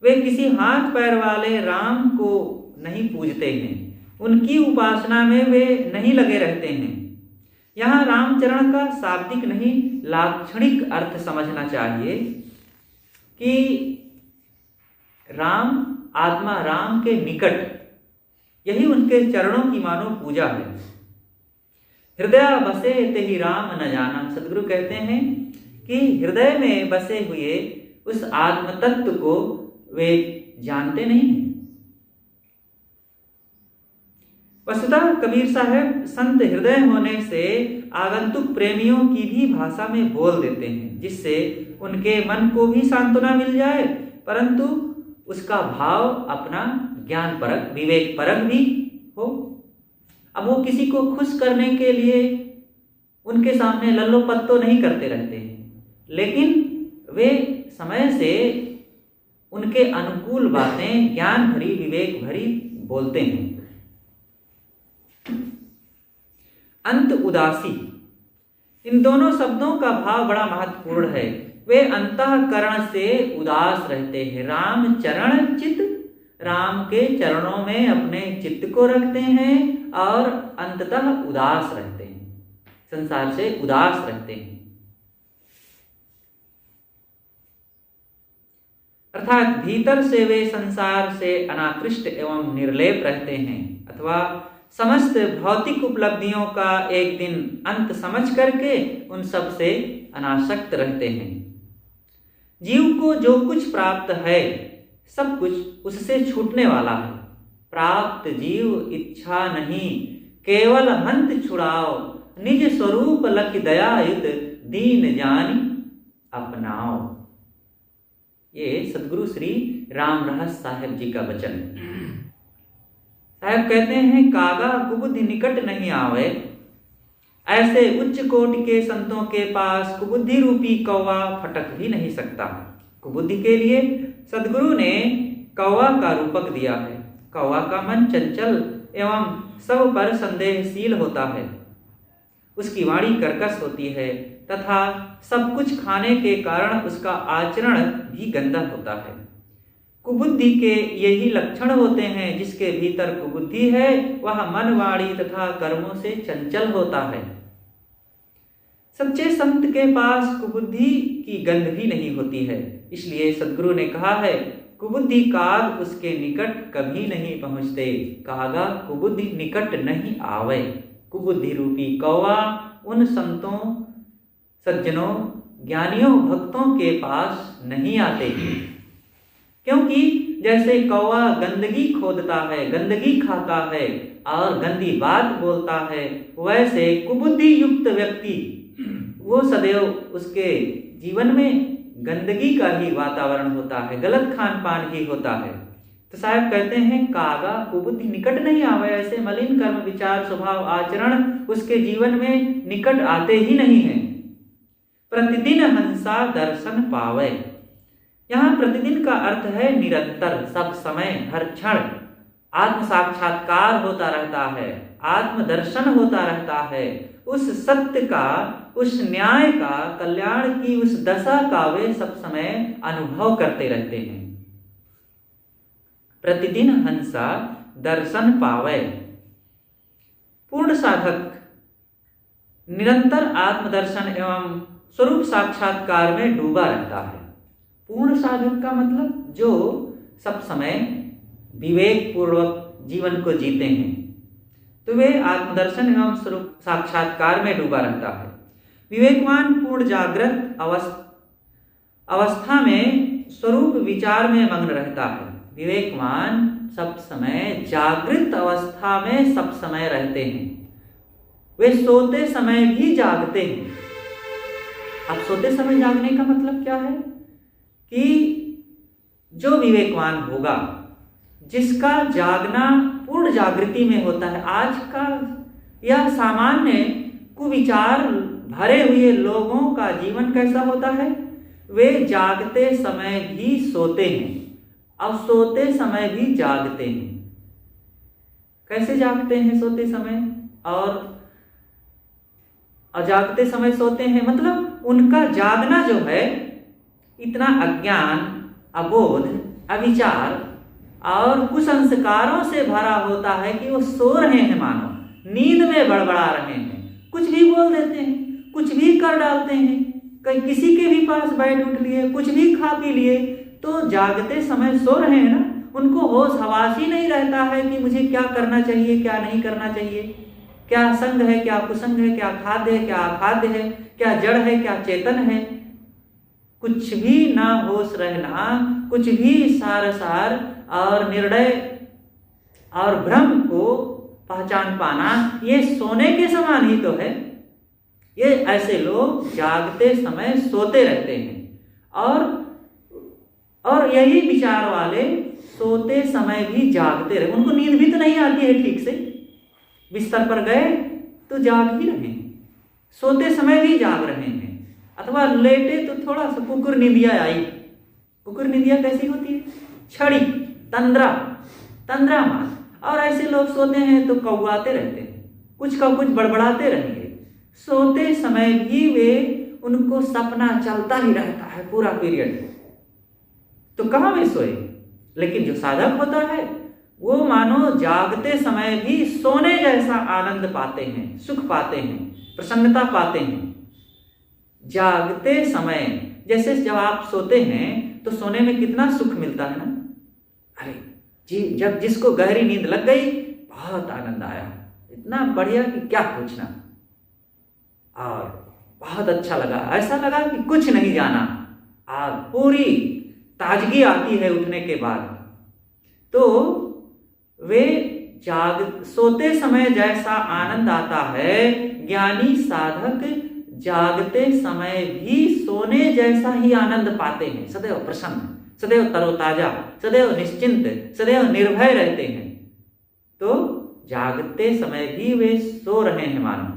वे किसी हाथ पैर वाले राम को नहीं पूजते हैं। उनकी उपासना में वे नहीं लगे रहते हैं। यहाँ रामचरण का शाब्दिक नहीं लाक्षणिक अर्थ समझना चाहिए कि राम आत्मा, राम के निकट, यही उनके चरणों की मानो पूजा है। हृदय बसे ते ही राम न जाना, सदगुरु कहते हैं कि हृदय में बसे हुए उस आत्म तत्व को वे जानते नहीं हैं। वस्तुतः कबीर साहब संत हृदय होने से आगंतुक प्रेमियों की भी भाषा में बोल देते हैं, जिससे उनके मन को भी सांत्वना मिल जाए, परंतु उसका भाव अपना ज्ञान परक, विवेक परक भी हो। अब वो किसी को खुश करने के लिए उनके सामने लल्लो पत्तो नहीं करते रहते हैं, लेकिन वे समय से उनके अनुकूल बातें ज्ञान भरी, विवेक भरी बोलते हैं। अंत उदासी, इन दोनों शब्दों का भाव बड़ा महत्वपूर्ण है। वे अंतःकरण से उदास रहते हैं। राम चरण चित, राम के चरणों में अपने चित्त को रखते हैं और अंततः उदास रहते हैं, संसार से उदास रहते हैं। अर्थात भीतर से वे संसार से अनाकृष्ट एवं निर्लेप रहते हैं, अथवा समस्त भौतिक उपलब्धियों का एक दिन अंत समझ करके उन सब से अनासक्त रहते हैं। जीव को जो कुछ प्राप्त है सब कुछ उससे छूटने वाला है। प्राप्त जीव इच्छा नहीं, केवल हंत छुड़ाओ, निज स्वरूप लखि दयायुत, दीन जानि अपनाओ। ये सदगुरु श्री राम रहस साहेब जी का वचन। साहब कहते हैं, कागा कुबुद्धि निकट नहीं आवे, ऐसे उच्च कोटि के संतों के पास कुबुद्धि रूपी कौवा फटक भी नहीं सकता। कुबुद्धि के लिए सदगुरु ने कौवा का रूपक दिया है। कौवा का मन चंचल एवं सब पर संदेहशील होता है, उसकी वाणी कर्कश होती है तथा सब कुछ खाने के कारण उसका आचरण भी गंदा होता है। कुबुद्धि के यही लक्षण होते हैं। जिसके भीतर कुबुद्धि है वह मन, वाणी तथा कर्मों से चंचल होता है। सच्चे संत के पास कुबुद्धि की गंध भी नहीं होती है। इसलिए सदगुरु ने कहा है, कुबुद्धि काग उसके निकट कभी नहीं पहुंचते, कागा कुबुद्धि निकट नहीं आवे। कुबुद्धि रूपी कौवा उन संतों, सज्जनों, ज्ञानियों, भक्तों के पास नहीं आते, क्योंकि जैसे कौवा गंदगी खोदता है, गंदगी खाता है और गंदी बात बोलता है, वैसे कुबुद्धि युक्त व्यक्ति वो सदैव उसके जीवन में गंदगी का ही वातावरण होता है, गलत खान पान ही होता है। तो साहब कहते हैं, कागा कुबुद्धि निकट नहीं आवे, ऐसे मलिन कर्म, विचार, स्वभाव, आचरण उसके जीवन में निकट आते ही नहीं हैं। प्रतिदिन हंसा दर्शन पावे, यहाँ प्रतिदिन का अर्थ है निरंतर, सब समय, हर क्षण आत्म साक्षात्कार होता रहता है, आत्म दर्शन होता रहता है। उस सत्य का, उस न्याय का, कल्याण की उस दशा का वे सब समय अनुभव करते रहते हैं। प्रतिदिन हंसा दर्शन पावे, पूर्ण साधक निरंतर आत्मदर्शन एवं स्वरूप साक्षात्कार में डूबा रहता है। पूर्ण साधक का मतलब जो सब समय विवेक पूर्वक जीवन को जीते हैं, तो वे आत्मदर्शन एवं स्वरूप साक्षात्कार में डूबा रहता है। विवेकवान पूर्ण जागृत अवस्था में स्वरूप विचार में मग्न रहता है। विवेकवान सब समय जागृत अवस्था में सब समय रहते हैं। वे सोते समय भी जागते हैं। अब सोते समय जागने का मतलब क्या है कि जो विवेकवान होगा, जिसका जागना पूर्ण जागृति में होता है। आज का यह सामान्य कुविचार भरे हुए लोगों का जीवन कैसा होता है, वे जागते समय भी सोते हैं और सोते समय भी जागते हैं। कैसे जागते हैं सोते समय और जागते समय सोते हैं, मतलब उनका जागना जो है इतना अज्ञान, अबोध, अविचार और कुसंस्कारों से भरा होता है कि वो सो रहे हैं, मानो नींद में बड़बड़ा रहे हैं, कुछ भी बोल देते हैं, कुछ भी कर डालते हैं, कहीं किसी के भी पास बैठ उठ लिए, कुछ भी खा पी लिए। तो जागते समय सो रहे हैं ना, उनको होश हवास ही नहीं रहता है कि मुझे क्या करना चाहिए, क्या नहीं करना चाहिए, क्या संग है, क्या कुसंग है, क्या खाद्य है, क्या अखाद्य है, क्या जड़ है, क्या चेतन है। कुछ भी ना होश रहना, कुछ भी सार और निर्णय और भ्रम को पहचान पाना, ये सोने के समान ही तो है। ये ऐसे लोग जागते समय सोते रहते हैं और यही विचार वाले सोते समय भी जागते रहे। उनको नींद भी तो नहीं आती है ठीक से, बिस्तर पर गए तो जाग ही रहे हैं, सोते समय भी जाग रहे हैं, अथवा लेटे तो थोड़ा सा कुकुर नींदिया आई। कुकुर नींदिया कैसी होती है? छड़ी, तंद्रा मार। और ऐसे लोग सोते हैं तो कौआते रहते हैं, कुछ का कुछ बड़बड़ाते रहेंगे। सोते समय भी वे उनको सपना चलता ही रहता है पूरा पीरियड। तो कहाँ वे सोए? लेकिन जो साधक होता है वो मानो जागते समय भी सोने जैसा आनंद पाते हैं, सुख पाते हैं, प्रसन्नता पाते हैं। जागते समय जैसे जब आप सोते हैं तो सोने में कितना सुख मिलता है ना। अरे जी, जब जिसको गहरी नींद लग गई, बहुत आनंद आया, इतना बढ़िया कि क्या पूछना, और बहुत अच्छा लगा, ऐसा लगा कि कुछ नहीं जाना, और पूरी ताजगी आती है उठने के बाद। तो वे सोते समय जैसा आनंद आता है, ज्ञानी साधक जागते समय भी सोने जैसा ही आनंद पाते हैं। सदैव प्रसन्न, सदैव तरोताजा, सदैव निश्चिंत, सदैव निर्भय रहते हैं। तो जागते समय भी वे सो रहे हैं मानो।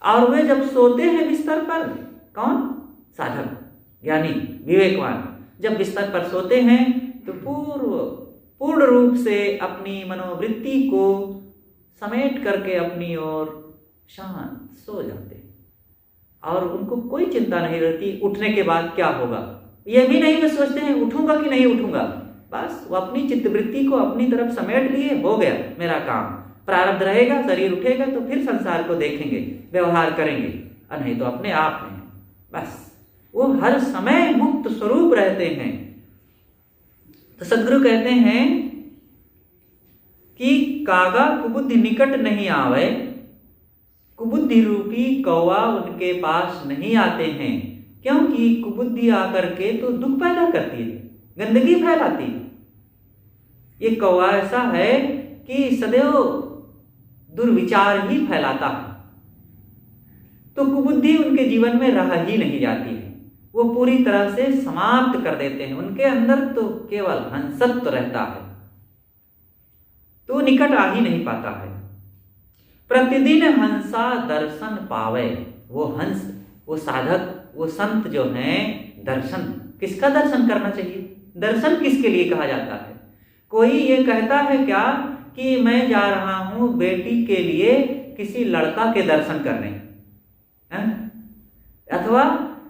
और वे जब सोते हैं बिस्तर पर, कौन? साधक, ज्ञानी, विवेकवान जब बिस्तर पर सोते हैं तो पूर्ण रूप से अपनी मनोवृत्ति को समेट करके अपनी ओर शांत सो जाते हैं, और उनको कोई चिंता नहीं रहती उठने के बाद क्या होगा। यह भी नहीं वे सोचते हैं उठूंगा कि नहीं उठूंगा, बस वो अपनी चित्तवृत्ति को अपनी तरफ समेट लिए, हो गया मेरा काम। प्रारब्ध रहेगा, शरीर उठेगा तो फिर संसार को देखेंगे, व्यवहार करेंगे, और नहीं तो अपने आप में बस वो हर समय मुक्त स्वरूप रहते हैं। तो सद्गुरु कहते हैं कि कागा कुबुद्धि निकट नहीं आवे, कुबुद्धि रूपी कौवा उनके पास नहीं आते हैं, क्योंकि कुबुद्धि आकर के तो दुख पैदा करती है, गंदगी फैलाती है। ये कौवा ऐसा है कि सदैव दुर्विचार ही फैलाता है, तो कुबुद्धि उनके जीवन में रह ही नहीं जाती है, वो पूरी तरह से समाप्त कर देते हैं। उनके अंदर तो केवल हंसत्व रहता है, तो निकट आ ही नहीं पाता है। प्रतिदिन हंसा दर्शन पावे, वो हंस, वो साधक, वो संत जो हैं, दर्शन, किसका दर्शन करना चाहिए? दर्शन किसके लिए कहा जाता है? कोई ये कहता है क्या कि मैं जा रहा हूं बेटी के लिए किसी लड़का के दर्शन करने, अथवा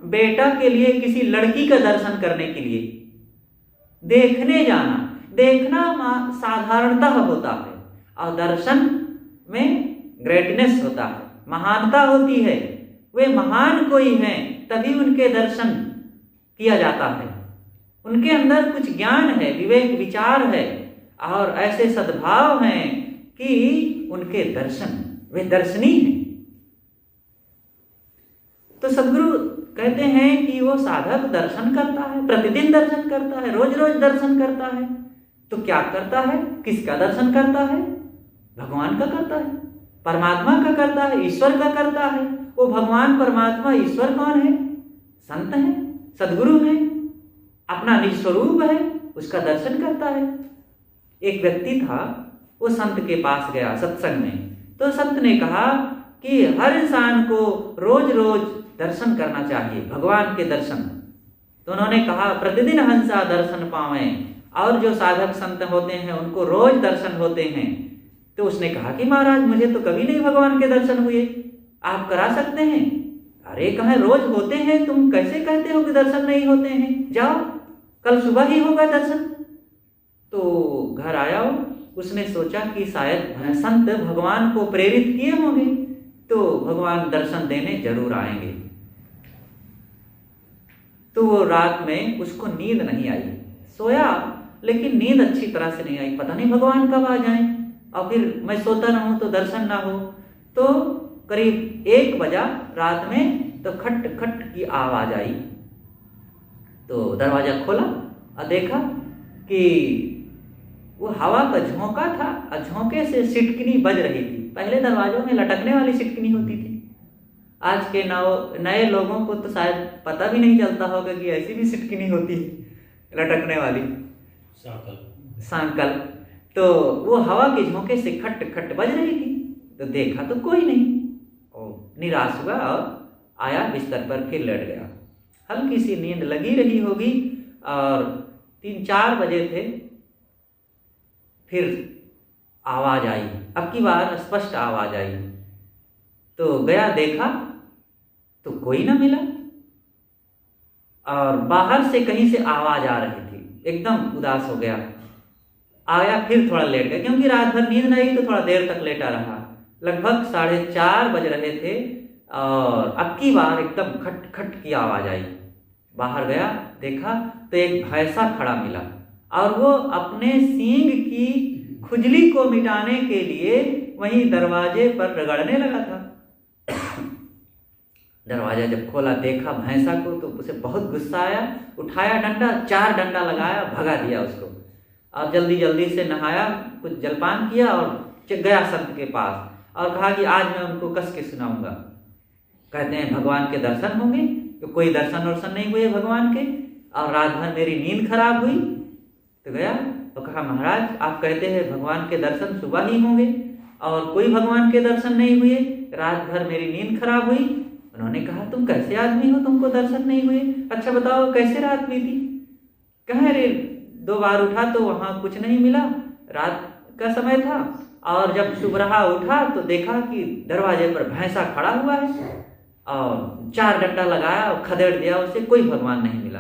बेटा के लिए किसी लड़की का दर्शन करने के लिए देखने जाना? देखना साधारणतः होता है, और दर्शन में ग्रेटनेस होता है, महानता होती है। वे महान कोई हैं तभी उनके दर्शन किया जाता है। उनके अंदर कुछ ज्ञान है, विवेक विचार है, और ऐसे सद्भाव हैं कि उनके दर्शन, वे दर्शनीय हैं। तो सद्गुरु कहते हैं कि वो साधक दर्शन करता है, प्रतिदिन दर्शन करता है, रोज रोज दर्शन करता है। तो क्या करता है? किसका दर्शन करता है? भगवान का करता है, परमात्मा का करता है, ईश्वर का करता है। वो भगवान, परमात्मा, ईश्वर कौन है? संत है, सद्गुरु है, अपना निज स्वरूप है, उसका दर्शन करता है। एक व्यक्ति था, वो संत के पास गया सत्संग में, तो संत ने कहा कि हर इंसान को रोज रोज दर्शन करना चाहिए, भगवान के दर्शन। तो उन्होंने कहा प्रतिदिन हंसा दर्शन पावें, और जो साधक संत होते हैं उनको रोज दर्शन होते हैं। तो उसने कहा कि महाराज मुझे तो कभी नहीं भगवान के दर्शन हुए, आप करा सकते हैं? अरे कहें रोज होते हैं, तुम कैसे कहते हो कि दर्शन नहीं होते हैं? जाओ, कल सुबह ही होगा दर्शन। तो घर आया वो, उसने सोचा कि शायद संत भगवान को प्रेरित किए होंगे तो भगवान दर्शन देने जरूर आएंगे। तो वो रात में उसको नींद नहीं आई, सोया लेकिन नींद अच्छी तरह से नहीं आई, पता नहीं भगवान कब आ जाएं और फिर मैं सोता रहूं तो दर्शन ना हो। तो करीब 1 बजा रात में तो खट खट की आवाज आई। तो दरवाजा खोला और देखा कि वो हवा का झोंका था और झोंके से सिटकनी बज रही थी। पहले दरवाजों में लटकने वाली सिटकनी होती थी, आज के नए लोगों को तो शायद पता भी नहीं चलता होगा कि ऐसी भी सिटकनी होती है, लटकने वाली सांकल। तो वो हवा के झोंके से खट खट बज रही थी। तो देखा तो कोई नहीं, और निराश हुआ और आया बिस्तर पर, फिर लेट गया। हल्की सी नींद लगी रही होगी और 3-4 बजे थे। फिर आवाज आई, अब की बार स्पष्ट आवाज आई। तो गया, देखा तो कोई ना मिला और बाहर से कहीं से आवाज आ रही थी। एकदम उदास हो गया, आया, फिर थोड़ा लेट गया क्योंकि रात भर नींद नहीं, तो थोड़ा देर तक लेटा रहा। लगभग 4:30 बज रहे थे और अब की बार एकदम खट खट की आवाज आई। बाहर गया, देखा तो एक भैंसा खड़ा मिला और वो अपने सींग की खुजली को मिटाने के लिए वहीं दरवाजे पर रगड़ने लगा था। दरवाजा जब खोला, देखा भैंसा को, तो उसे बहुत गुस्सा आया। उठाया डंडा, 4 डंडा लगाया, भगा दिया उसको और जल्दी जल्दी से नहाया, कुछ जलपान किया और गया संत के पास और कहा कि आज मैं उनको कस के सुनाऊंगा। कहते हैं भगवान के दर्शन होंगे, तो कोई दर्शन वर्शन नहीं हुए भगवान के और रात भर मेरी नींद खराब हुई। तो गया तो कहा, महाराज आप कहते हैं भगवान के दर्शन सुबह ही होंगे और कोई भगवान के दर्शन नहीं हुए, रात भर मेरी नींद खराब हुई। उन्होंने कहा, तुम कैसे आदमी हो, तुमको दर्शन नहीं हुए? अच्छा बताओ कैसे रात बीती? कहे, रे 2 बार उठा तो वहां कुछ नहीं मिला, रात का समय था, और जब सुबह उठा तो देखा कि दरवाजे पर भैंसा खड़ा हुआ है और 4 डंडा लगाया और खदेड़ दिया उसे, कोई भगवान नहीं मिला।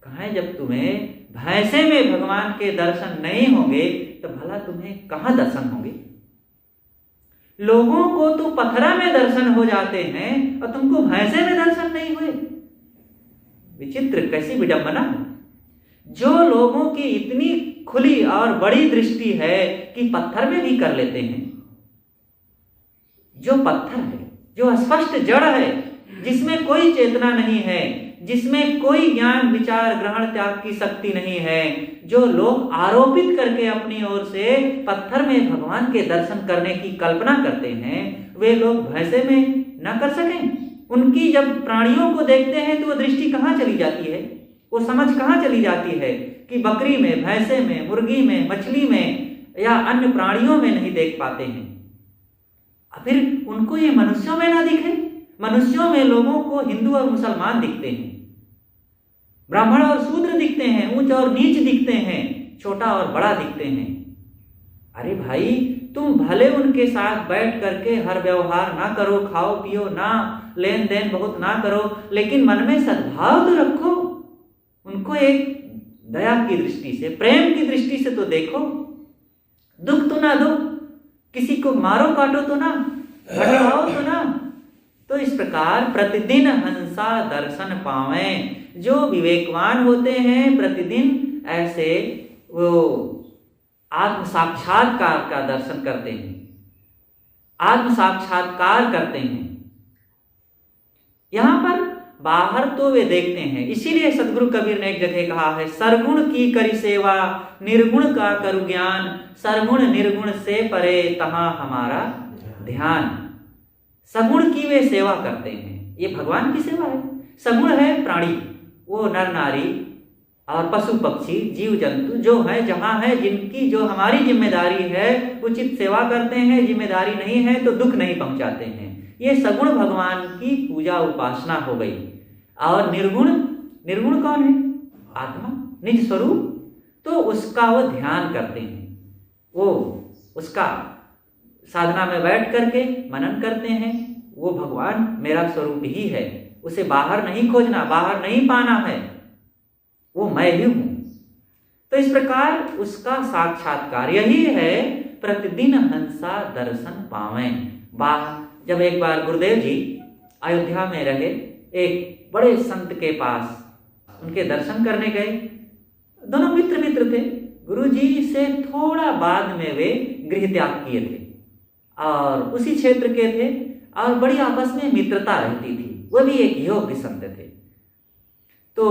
कहा, जब तुम्हें भैंसे में भगवान के दर्शन नहीं होंगे तो भला तुम्हें कहां दर्शन होंगे? लोगों को तो पथरा में दर्शन हो जाते हैं और तुमको भैंसे में दर्शन नहीं हुए। विचित्र, कैसी विडंबना। जो लोगों की इतनी खुली और बड़ी दृष्टि है कि पत्थर में भी कर लेते हैं, जो पत्थर है, जो स्पष्ट जड़ है, जिसमें कोई चेतना नहीं है, जिसमें कोई ज्ञान विचार ग्रहण त्याग की शक्ति नहीं है, जो लोग आरोपित करके अपनी ओर से पत्थर में भगवान के दर्शन करने की कल्पना करते हैं, वे लोग भैंसे में न कर सकें। उनकी जब प्राणियों को देखते हैं तो वो दृष्टि कहाँ चली जाती है, वो समझ कहाँ चली जाती है कि बकरी में, भैंसे में, मुर्गी में, मछली में या अन्य प्राणियों में नहीं देख पाते हैं। फिर उनको ये मनुष्यों में ना दिखे। मनुष्यों में लोगों को हिंदू और मुसलमान दिखते हैं, ब्राह्मण और शूद्र दिखते हैं, ऊंच और नीच दिखते हैं, छोटा और बड़ा दिखते हैं। अरे भाई, तुम भले उनके साथ बैठ करके हर व्यवहार ना करो, खाओ पियो ना, लेन देन बहुत ना करो, लेकिन मन में सद्भाव तो रखो। उनको एक दया की दृष्टि से, प्रेम की दृष्टि से तो देखो। दुख तो ना दो, किसी को मारो काटो तो ना, भटकाओ तो ना। तो इस प्रकार प्रतिदिन हंसा दर्शन पावें। जो विवेकवान होते हैं प्रतिदिन ऐसे वो आत्म साक्षात्कार का दर्शन करते हैं, आत्म साक्षात्कार करते हैं। यहां पर बाहर तो वे देखते हैं, इसीलिए सदगुरु कबीर ने एक जगह कहा है, सरगुण की करी सेवा, निर्गुण का करु ज्ञान, सरगुण निर्गुण से परे तहां हमारा ध्यान। सगुण की वे सेवा करते हैं, ये भगवान की सेवा है। सगुण है प्राणी, वो नर नारी और पशु पक्षी जीव जंतु जो है, जहां है, जिनकी जो हमारी जिम्मेदारी है उचित सेवा करते हैं, जिम्मेदारी नहीं है तो दुख नहीं पहुंचाते हैं। ये सगुण भगवान की पूजा उपासना हो गई। और निर्गुण, निर्गुण कौन है? आत्मा, निज स्वरूप। तो उसका वो ध्यान करते हैं, वो उसका साधना में बैठ करके मनन करते हैं। वो भगवान मेरा स्वरूप ही है, उसे बाहर नहीं खोजना, बाहर नहीं पाना है, वो मैं ही हूं। तो तो इस प्रकार उसका साक्षात्कार यही है, प्रतिदिन हंसा दर्शन पावें। जब एक बार गुरुदेव जी अयोध्या में रहे, एक बड़े संत के पास उनके दर्शन करने गए। दोनों मित्र थे। गुरुजी से थोड़ा बाद में वे गृह त्याग किए थे और उसी क्षेत्र के थे और बड़ी आपस में मित्रता रहती थी। वह भी एक योग्य संत थे। तो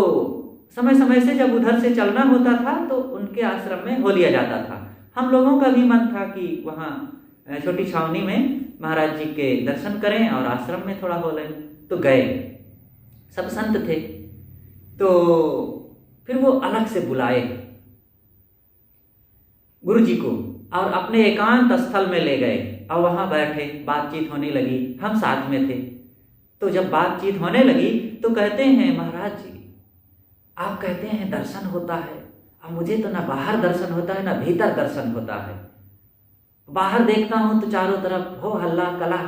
समय समय से जब उधर से चलना होता था तो उनके आश्रम में हो लिया जाता था। हम लोगों का भी मन था कि वहाँ छोटी छावनी में महाराज जी के दर्शन करें और आश्रम में थोड़ा हो लें। तो गए, सब संत थे। तो फिर वो अलग से बुलाए गुरु जी को और अपने एकांत स्थल में ले गए और वहाँ बैठे, बातचीत होने लगी। हम साथ में थे। तो जब बातचीत होने लगी तो कहते हैं, महाराज जी आप कहते हैं दर्शन होता है, अब मुझे तो ना बाहर दर्शन होता है ना भीतर दर्शन होता है। बाहर देखता हूँ तो चारों तरफ हो हल्ला कला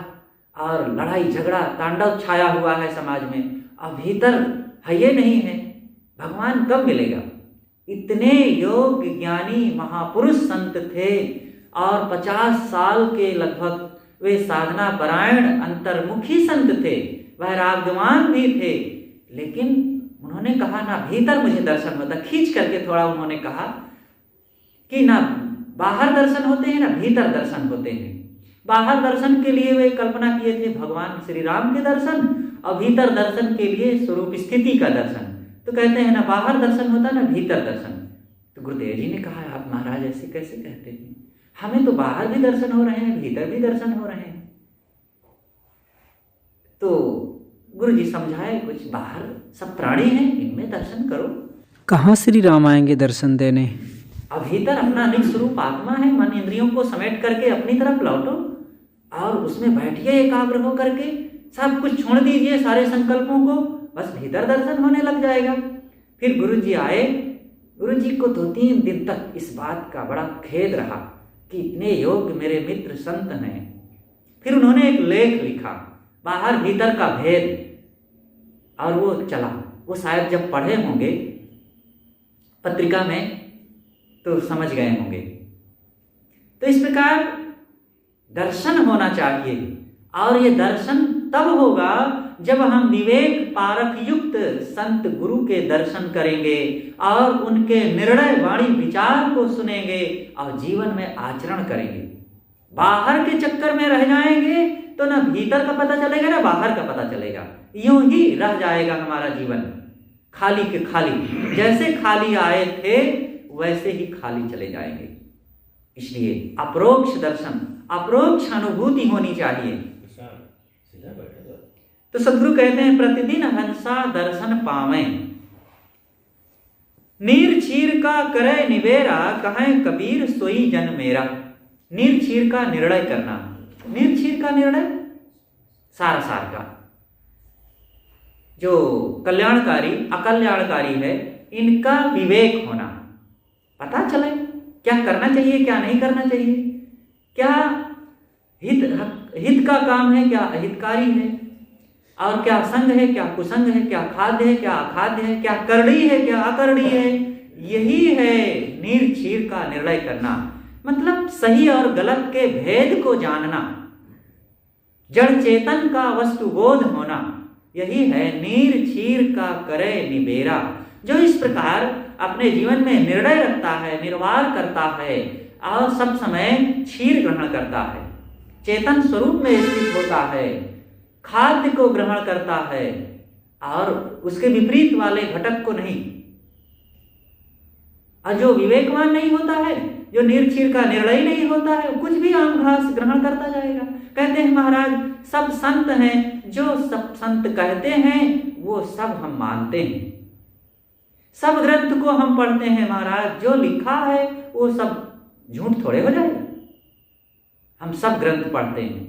और लड़ाई झगड़ा तांडव छाया हुआ है समाज में, और भीतर है ये नहीं है। भगवान कब मिलेगा? इतने योग्य ज्ञानी महापुरुष संत थे और 50 साल के लगभग वे साधना परायण अंतर्मुखी संत थे, वैराग्यवान भी थे। लेकिन उन्होंने कहा ना भीतर मुझे दर्शन होता। खींच करके थोड़ा उन्होंने कहा कि ना बाहर दर्शन होते हैं ना भीतर दर्शन होते हैं। बाहर दर्शन के लिए वे कल्पना किए थे भगवान श्री राम के दर्शन, और भीतर दर्शन के लिए स्वरूप स्थिति का दर्शन। तो कहते हैं ना बाहर दर्शन होता ना भीतर दर्शन। तो गुरुदेव जी ने कहा, आप महाराज ऐसे कैसे कहते हैं? हमें तो बाहर भी दर्शन हो रहे हैं, भीतर भी दर्शन हो रहे हैं। तो गुरु जी समझाए, कुछ बाहर सब प्राणी हैं, इनमें दर्शन करो। कहाँ श्री राम आएंगे दर्शन देने? अब भीतर अपना निज स्वरूप आत्मा है, मन इंद्रियों को समेट करके अपनी तरफ लौटो और उसमें बैठिए एकाग्र हो करके। सब कुछ छोड़ दीजिए, सारे संकल्पों को, बस भीतर दर्शन होने लग जाएगा। फिर गुरु जी आए। गुरु जी को 2-3 दिन तक इस बात का बड़ा खेद रहा कि इतने योग्य मेरे मित्र संत हैं। फिर उन्होंने एक लेख लिखा, बाहर भीतर का भेद, और वो चला। वो शायद जब पढ़े होंगे पत्रिका में तो समझ गए होंगे। तो इस प्रकार दर्शन होना चाहिए, और ये दर्शन तब होगा जब हम विवेक पारक युक्त संत गुरु के दर्शन करेंगे और उनके निर्णय वाणी विचार को सुनेंगे और जीवन में आचरण करेंगे। बाहर के चक्कर में रह जाएंगे तो ना भीतर का पता चलेगा ना बाहर का पता चलेगा। यूं ही रह जाएगा हमारा जीवन, खाली के खाली। जैसे खाली आए थे वैसे ही खाली चले जाएंगे। इसलिए अप्रोक्ष दर्शन, अप्रोक्ष अनुभूति होनी चाहिए। तो सदगुरु कहते हैं, प्रतिदिन हंसा दर्शन पावें, नीर चीर का करे निबेरा, कहें कबीर सोई जन मेरा। नीर चीर का निर्णय करना। नीर चीर का निर्णय सार सार का, जो कल्याणकारी अकल्याणकारी है, इनका विवेक होना, पता चले क्या करना चाहिए क्या नहीं करना चाहिए, क्या हित का काम है क्या अहितकारी है, और क्या संग है क्या कुसंग है, क्या खाद्य है क्या अखाद्य है, क्या करड़ी है क्या अकरड़ी है। यही है नीर चीर का निर्णय करना, मतलब सही और गलत के भेद को जानना, जड़ चेतन का वस्तुबोध होना। यही है नीर चीर का करे निबेरा। जो इस प्रकार अपने जीवन में निर्णय रखता है, निर्वाह करता है और सब समय क्षीर ग्रहण करता है, चेतन स्वरूप में स्थित होता है, खाद्य को ग्रहण करता है और उसके विपरीत वाले घटक को नहीं। और जो विवेकवान नहीं होता है, जो निर्चीर का निर्णय नहीं होता है, कुछ भी आम घास ग्रहण करता जाएगा। कहते हैं महाराज, सब संत हैं, जो सब संत कहते हैं वो सब हम मानते हैं। सब ग्रंथ को हम पढ़ते हैं महाराज, जो लिखा है वो सब झूठ थोड़े हो जाएगा। हम सब ग्रंथ पढ़ते हैं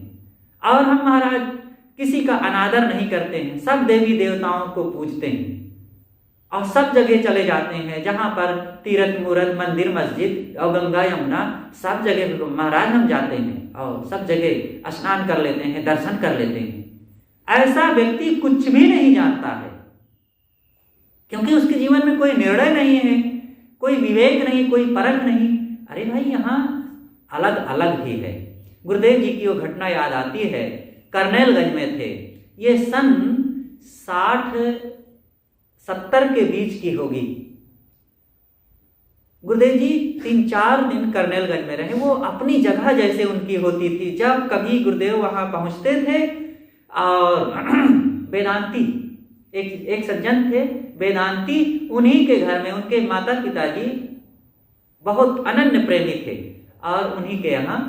और हम महाराज किसी का अनादर नहीं करते हैं, सब देवी देवताओं को पूजते हैं और सब जगह चले जाते हैं जहां पर तीर्थ मूर्त मंदिर मस्जिद और गंगा यमुना सब जगह महाराज हम जाते हैं और सब जगह स्नान कर लेते हैं, दर्शन कर लेते हैं। ऐसा व्यक्ति कुछ भी नहीं जानता है, क्योंकि उसके जीवन में कोई निर्णय नहीं है, कोई विवेक नहीं, कोई परख नहीं। अरे भाई, यहाँ अलग अलग ही है। गुरुदेव जी की वो घटना याद आती है, करनेलगंज में थे, ये सन 60-70 के बीच की होगी। गुरुदेव जी 3-4 दिन करनेलगंज में रहे। वो अपनी जगह जैसे उनकी होती थी। जब कभी गुरुदेव वहां पहुंचते थे, और वेदांती एक सज्जन थे वेदांती, उन्हीं के घर में उनके माता पिताजी बहुत अनन्य प्रेमी थे, और उन्हीं के यहाँ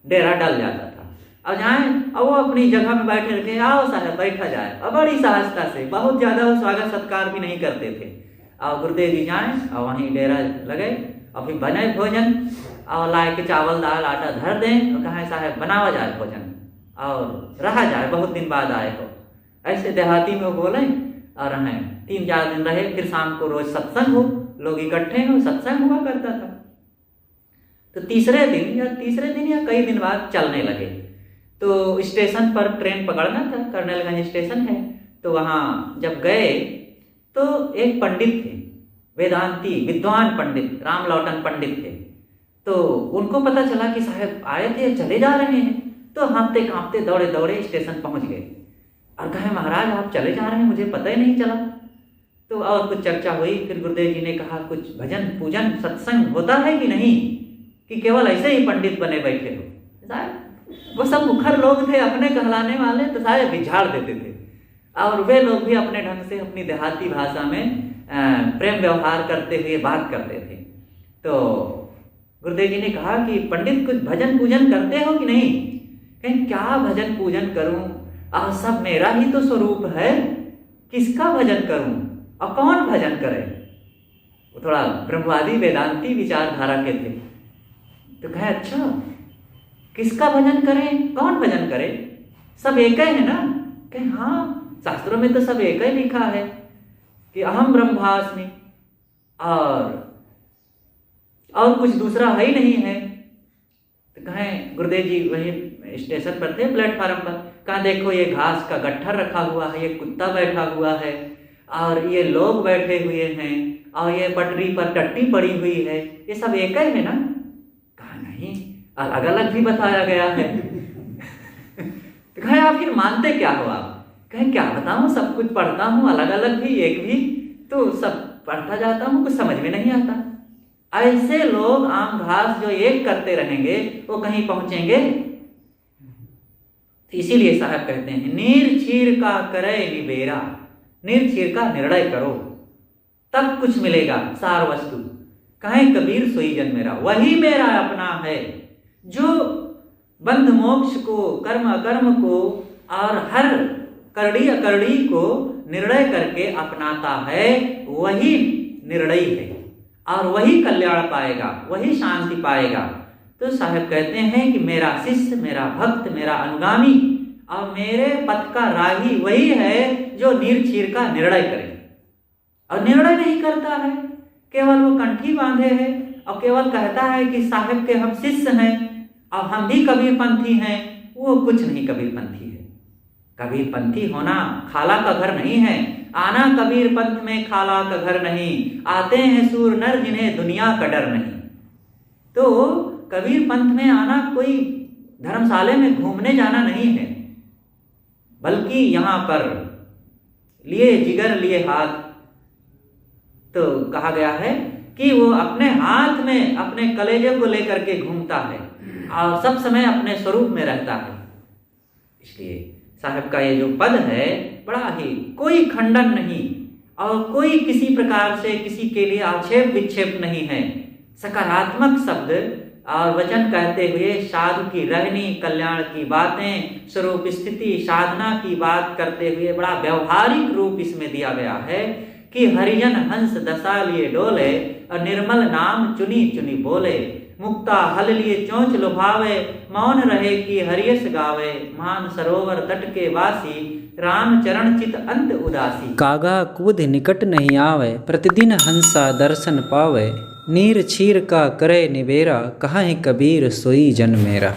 डेरा डल जाता था। अब जाए, अब वो अपनी जगह में बैठे रखे, आओ साहब बैठा जाए, और बड़ी सहजता से, बहुत ज़्यादा वो स्वागत सत्कार भी नहीं करते थे। और गुरुदेव जी जाएँ और वहीं डेरा लगे, और फिर बने भोजन, और लाए के चावल दाल आटा धर दें, और कहें साहब बनावा जाए भोजन और रहा जाए, बहुत दिन बाद आए हो। ऐसे देहाती में वो बोले और रहें। 3-4 दिन रहे, फिर शाम को रोज सत्संग हो, लोग इकट्ठे हो, सत्संग हुआ करता था। तो तीसरे दिन या कई दिन बाद चलने लगे। तो स्टेशन पर ट्रेन पकड़ना था, करनेलगंज स्टेशन है। तो वहाँ जब गए तो एक पंडित थे, वेदांती विद्वान पंडित, रामलौटन पंडित थे। तो उनको पता चला कि साहब आए थे, चले जा रहे हैं। तो हाँफते कांपते दौड़े दौड़े स्टेशन पहुँच गए, और कहे महाराज आप चले जा रहे हैं, मुझे पता ही नहीं चला। तो और कुछ चर्चा हुई। फिर गुरुदेव जी ने कहा, कुछ भजन पूजन सत्संग होता है कि नहीं, कि केवल ऐसे ही पंडित बने बैठे हो। साहब वो सब मुखर लोग थे, अपने कहलाने वाले, तो सारे बिझाड़ देते थे। और वे लोग भी अपने ढंग से अपनी देहाती भाषा में प्रेम व्यवहार करते हुए बात करते थे। तो गुरुदेव जी ने कहा कि पंडित कुछ भजन पूजन करते हो कि नहीं? कहीं क्या भजन पूजन करूं, सब मेरा ही तो स्वरूप है, किसका भजन करूं और कौन भजन करे? वो थोड़ा ब्रह्मवादी वेदांती विचारधारा के थे। तो कहे अच्छा किसका भजन करें, कौन भजन करे? सब एक ही है ना? कहे हाँ, शास्त्रों में तो सब एक ही लिखा है कि अहम ब्रह्मास्मि, और कुछ दूसरा है ही नहीं है। तो कहें गुरुदेव जी वहीं स्टेशन पर थे, प्लेटफार्म पर, कहा देखो ये घास का गट्ठर रखा हुआ है, ये कुत्ता बैठा हुआ है, और ये लोग बैठे हुए हैं, और ये पटरी पर टट्टी पड़ी हुई है, ये सब एक ही है ना? कहा नहीं, अलग अलग भी बताया गया है। तो कहे आप फिर मानते क्या हो आप? कहें क्या बताऊं, सब कुछ पढ़ता हूं, अलग अलग भी एक भी, तो सब पढ़ता जाता हूं, कुछ समझ में नहीं आता। ऐसे लोग आम घास जो एक करते रहेंगे वो कहीं पहुंचेंगे? तो इसीलिए साहब कहते हैं, नीर चीर का करे निबेरा, नीर चीर का निर्णय करो तब कुछ मिलेगा सार वस्तु। कहें कबीर सोई जन मेरा, वही मेरा अपना है, जो बंध मोक्ष को, कर्म अकर्म को और हर करड़ी अकरड़ी को निर्णय करके अपनाता है, वही निर्णय है और वही कल्याण पाएगा, वही शांति पाएगा। तो साहब कहते हैं कि मेरा शिष्य, मेरा भक्त, मेरा अनुगामी और मेरे पथ का राही वही है जो नीर चीर का निर्णय करे। और निर्णय नहीं करता है, केवल वो कंठी बांधे है और केवल कहता है कि साहब के हम शिष्य हैं और हम भी कबीरपंथी हैं। वो कुछ नहीं कबीरपंथी है। कबीरपंथी होना खाला का घर नहीं है। आना कबीर पंथ में खाला का घर नहीं, आते हैं सूर नर जिन्हें दुनिया का डर नहीं। तो कबीर पंथ में आना कोई धर्मशाले में घूमने जाना नहीं है, बल्कि यहाँ पर लिए जिगर लिए हाथ। तो कहा गया है कि वो अपने हाथ में अपने कलेजे को लेकर के घूमता है और सब समय अपने स्वरूप में रहता है। इसलिए साहब का ये जो पद है बड़ा ही कोई खंडन नहीं और कोई किसी प्रकार से किसी के लिए आक्षेप विक्षेप नहीं है। सकारात्मक शब्द और वचन कहते हुए साधु की रहनी, कल्याण की बातें, स्वरूप स्थिति, साधना की बात करते हुए बड़ा व्यवहारिक रूप इसमें दिया गया है कि हरिजन हंस दशा लिए डोले और निर्मल नाम चुनी चुनी बोले। मुक्ता हल लिए चोंच लुभावे, मौन रहे कि हरियस गावे। मान सरोवर तट के वासी, राम चरण चित अंत उदासी। कागा कूद निकट नहीं आवे, प्रतिदिन हंसा दर्शन पावे। नीर चीर का करे निबेरा, कहाँ है कबीर सोई जन मेरा।